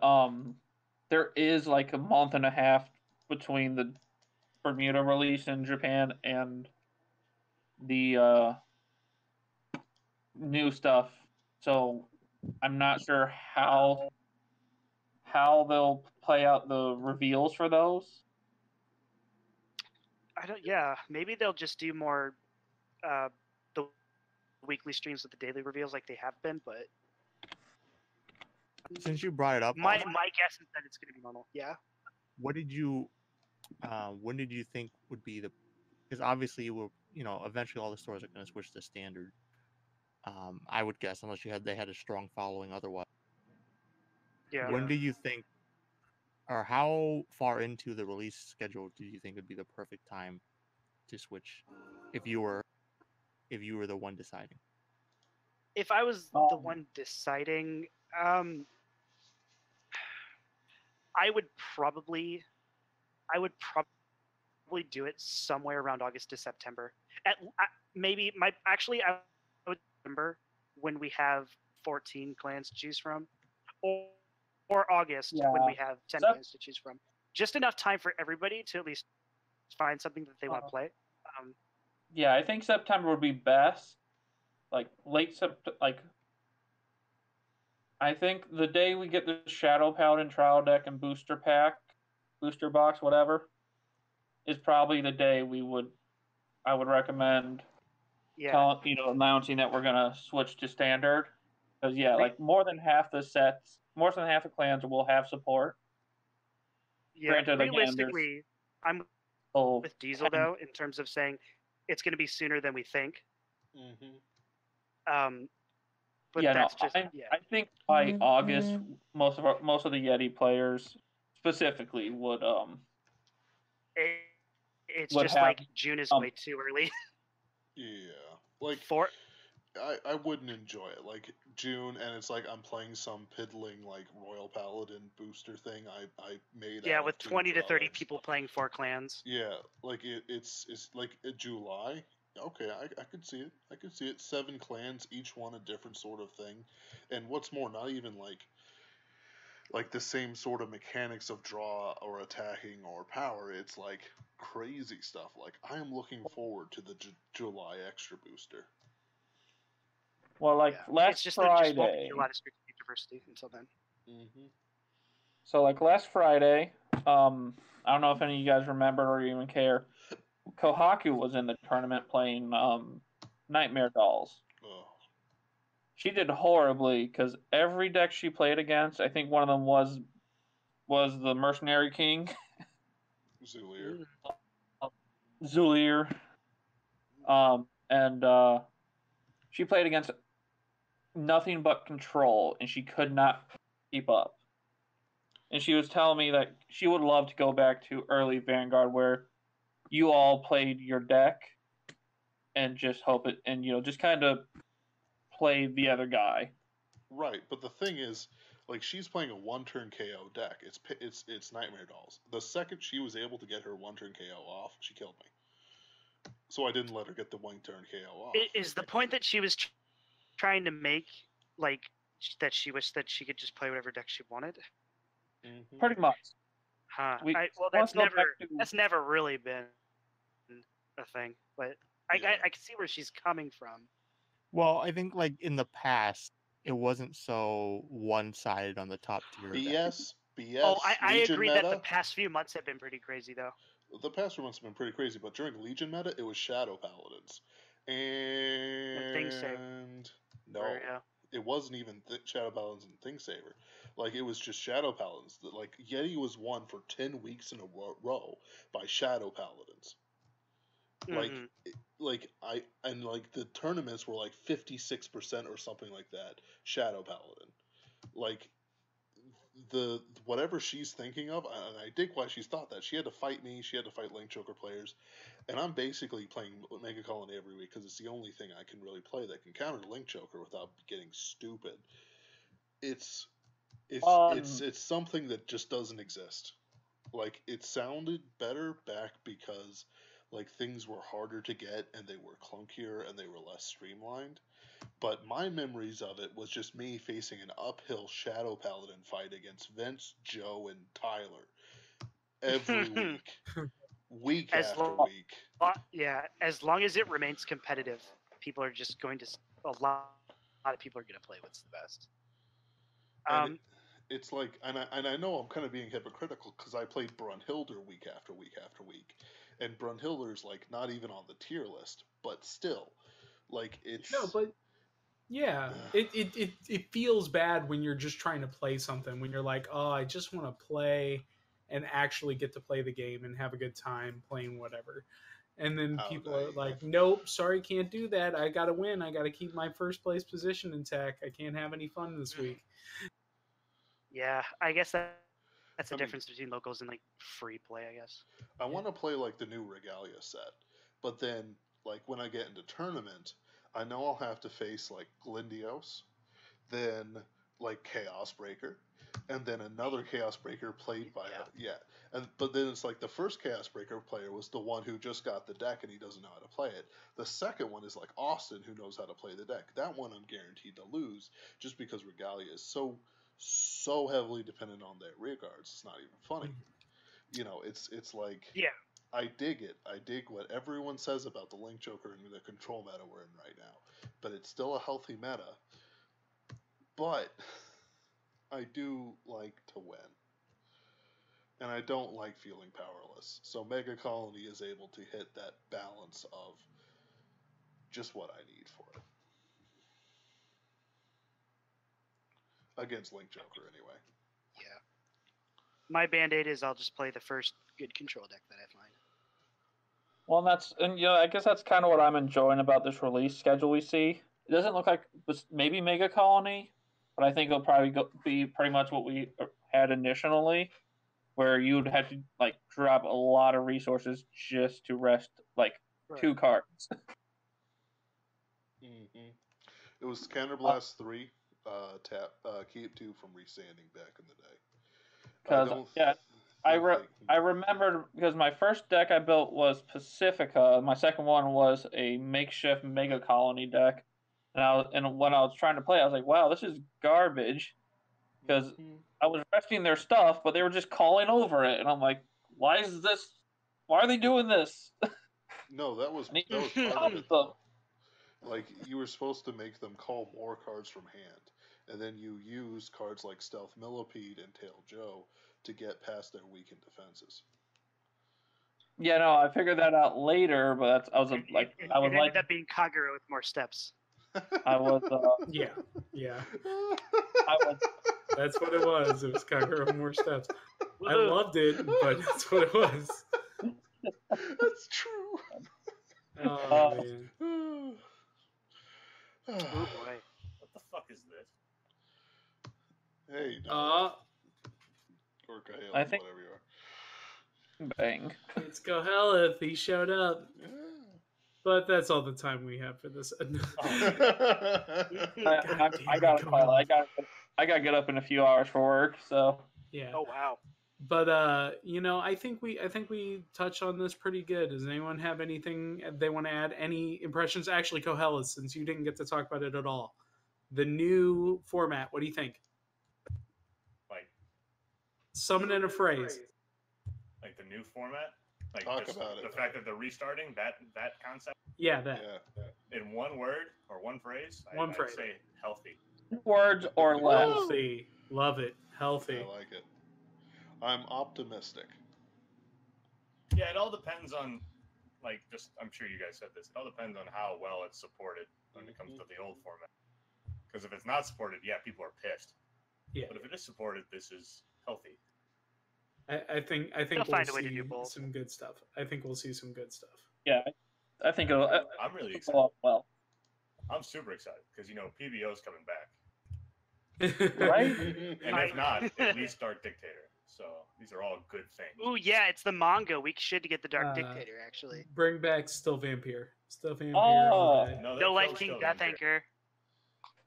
there is like a month and a half between the Bermuda release in Japan and the new stuff, so I'm not sure how they'll play out the reveals for those. Yeah, maybe they'll just do more the weekly streams with the daily reveals like they have been, but since you brought it up, my guess is that it's going to be normal. Yeah. When did you think would be because obviously eventually all the stores are going to switch to standard. I would guess, unless they had a strong following otherwise. Yeah. When do you think, or how far into the release schedule do you think would be the perfect time to switch, if you were the one deciding? If I was the one deciding, I would probably do it somewhere around August to September. I would remember when we have 14 clans to choose from, or August when we have 10 clans to choose from. Just enough time for everybody to at least find something that they want to play. Yeah, I think September would be best. Like late September, I think the day we get the Shadow Paladin trial deck and booster pack, booster box, whatever, is probably the day I would recommend. Yeah. Announcing that we're gonna switch to standard, because more than half the clans will have support. Yeah. Granted, realistically, I'm with Diesel though in terms of saying it's going to be sooner than we think. Mm-hmm. But I think by August, most of the Yeti players specifically would It's just like June is way too early. Yeah, I wouldn't enjoy it. Like June, and it's like I'm playing some piddling like Royal Paladin booster thing I made. Yeah, with 20 to 30 people playing 4 clans. Yeah, like it's like July. Okay, I could see it. I could see it. 7 clans, each one a different sort of thing, and what's more, not even like the same sort of mechanics of draw or attacking or power. It's like crazy stuff. Like I am looking forward to the July extra booster. Well, last it's just Friday, there just won't be a lot of strategic diversity until then. Mm-hmm. So like last Friday, I don't know if any of you guys remember or even care. Kohaku was in the tournament playing Nightmare Dolls. Oh. She did horribly because every deck she played against, I think one of them was the Mercenary King, Zulier. Zulier, and she played against nothing but control, and she could not keep up. And she was telling me that she would love to go back to early Vanguard where you all played your deck and just hope it, and just kind of play the other guy. Right, but the thing is, like, she's playing a one-turn KO deck. It's Nightmare Dolls. The second she was able to get her one-turn KO off, she killed me. So I didn't let her get the one-turn KO off. Is the point that she was trying to make, like, that she wished that she could just play whatever deck she wanted? Mm-hmm. Pretty much. Huh. Well, That's never really been a thing, but I can see where she's coming from. Well, I think like in the past, it wasn't so one-sided on the top tier. BS. Oh, I Legion agree meta, that the past few months have been pretty crazy, though. The past few months have been pretty crazy, but during Legion meta, it was Shadow Paladins. And Things Saver. No, it wasn't even Shadow Paladins and Thing Saver. Like, it was just Shadow Paladins. Like, Yeti was won for 10 weeks in a row by Shadow Paladins. Like, the tournaments were like 56% or something like that. Shadow Paladin. Like, whatever she's thinking of, and I dig why she's thought that. She had to fight me. She had to fight Link Joker players, and I'm basically playing Mega Colony every week because it's the only thing I can really play that can counter Link Joker without getting stupid. It's something that just doesn't exist. Like, it sounded better back because like things were harder to get and they were clunkier and they were less streamlined. But my memories of it was just me facing an uphill Shadow Paladin fight against Vince, Joe, and Tyler every week after week. Yeah, as long as it remains competitive, people are just going to. A lot of people are going to play what's the best. It's like, and I know I'm kind of being hypocritical because I played Brunhilde week after week after week, and Brunhilde's like not even on the tier list, but still, like it's no, but. Yeah, it feels bad when you're just trying to play something, when you're like, oh, I just want to play and actually get to play the game and have a good time playing whatever. And then people are like, nope, sorry, can't do that. I got to win. I got to keep my first place position intact. I can't have any fun this week. Yeah, I guess that's the difference between locals and like free play, I guess. I want to play like the new Regalia set, but then like when I get into tournament, I know I'll have to face like Glindios, then like Chaos Breaker, and then another Chaos Breaker played by but then it's like the first Chaos Breaker player was the one who just got the deck and he doesn't know how to play it. The second one is like Austin who knows how to play the deck. That one I'm guaranteed to lose just because Regalia is so heavily dependent on their rear guards. It's not even funny. You know, it's like I dig it. I dig what everyone says about the Link Joker and the control meta we're in right now. But it's still a healthy meta. But I do like to win. And I don't like feeling powerless. So Mega Colony is able to hit that balance of just what I need for it. Against Link Joker, anyway. Yeah. My band-aid is I'll just play the first good control deck that I find. Well, I guess that's kind of what I'm enjoying about this release schedule we see. It doesn't look like maybe Mega Colony, but I think it'll probably be pretty much what we had initially, where you'd have to like drop a lot of resources just to rest like 2 cards. It was Counterblast 3, keep 2 from resanding back in the day. Because I remembered because my first deck I built was Pacifica. My second one was a makeshift Mega Colony deck, and when I was trying to play, I was like, "Wow, this is garbage," because I was resting their stuff, but they were just calling over it, and I'm like, "Why is this? Why are they doing this?" No, that was part of it. Like, you were supposed to make them call more cards from hand, and then you use cards like Stealth Millipede and Tail Joe to get past their weakened defenses. Yeah, no, I figured that out later, but I was It ended up being Kagura with more steps. I was Yeah. I was That's what it was. It was Kagura more steps. I loved it, but that's what it was. That's true. Oh man. Oh boy. What the fuck is this? Hey, no. Or Kahale, I think- whatever you are. bang. It's Koheleth. He showed up. Yeah. But that's all the time we have for this. I gotta call. I gotta get up in a few hours for work. So Yeah. Oh wow. But I think we touched on this pretty good. Does anyone have anything they want to add? Any impressions? Actually, Kohelis, since you didn't get to talk about it at all, the new format. What do you think? Like Summon in a phrase. Like the new format? Like Talk just about it. the fact that they're restarting that concept Yeah, that. Yeah. in one word or one phrase? One phrase. I'd say healthy. words or less. Healthy. Love it. Healthy. I like it. I'm optimistic. Yeah, it all depends on, like, just I'm sure you guys said this. It all depends on how well it's supported when it comes to the old format. Because if it's not supported, yeah, people are pissed. Yeah. But if it is supported, this is healthy. I think They'll we'll find a way to see do both. some good stuff. I think we'll see some good stuff. Yeah, I think it'll. I'm really go excited. up well. I'm super excited because PBO's coming back, Right? and if not, at least Dark Dictator. So these are all good things. Ooh yeah, it's the manga. We should get the Dark Uh, Dictator actually. Bring back Still Vampire. Still Vampire. Oh. all day. No, No Life King Death Anchor.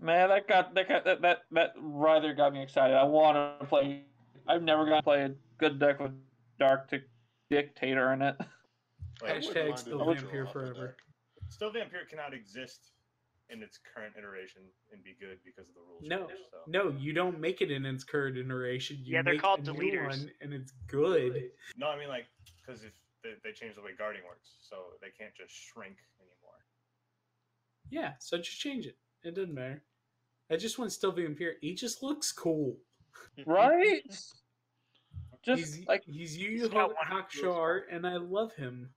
Man, that rather got me excited. I want to play. I've never gonna play a good deck with Dark Dictator in it. Like, Hashtag Still Individual Vampire off the forever. deck. Still Vampire cannot exist in its current iteration and be good because of the rules. No, change, so. no, you don't make it in its current iteration. You Yeah, they're make called a new deleters. one, and it's good. No, I mean like because if they changed the way guarding works, so they can't just shrink anymore. Yeah, so just change it. It doesn't matter. I just want Still Vampire. He just looks cool. Right? Just He's He's Yu got Yu one of Hakusho those art, and I love him.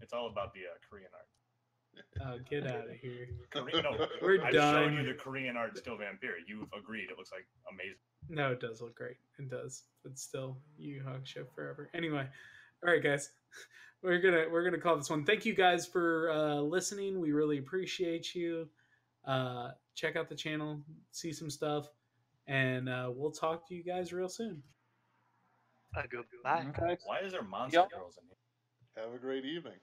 It's all about the Korean art. Oh, get out of here. No, We're I've done. shown you the Korean art Still Vampire. You've agreed. It looks like amazing. No, it does look great. It does, but still, Yu Yu Hakusho forever. Anyway, all right, guys, we're gonna call this one. Thank you guys for listening. We really appreciate you. Check out the channel, see some stuff, and we'll talk to you guys real soon. Goodbye. Okay. Why is there monster Yep. girls in here? Have a great evening.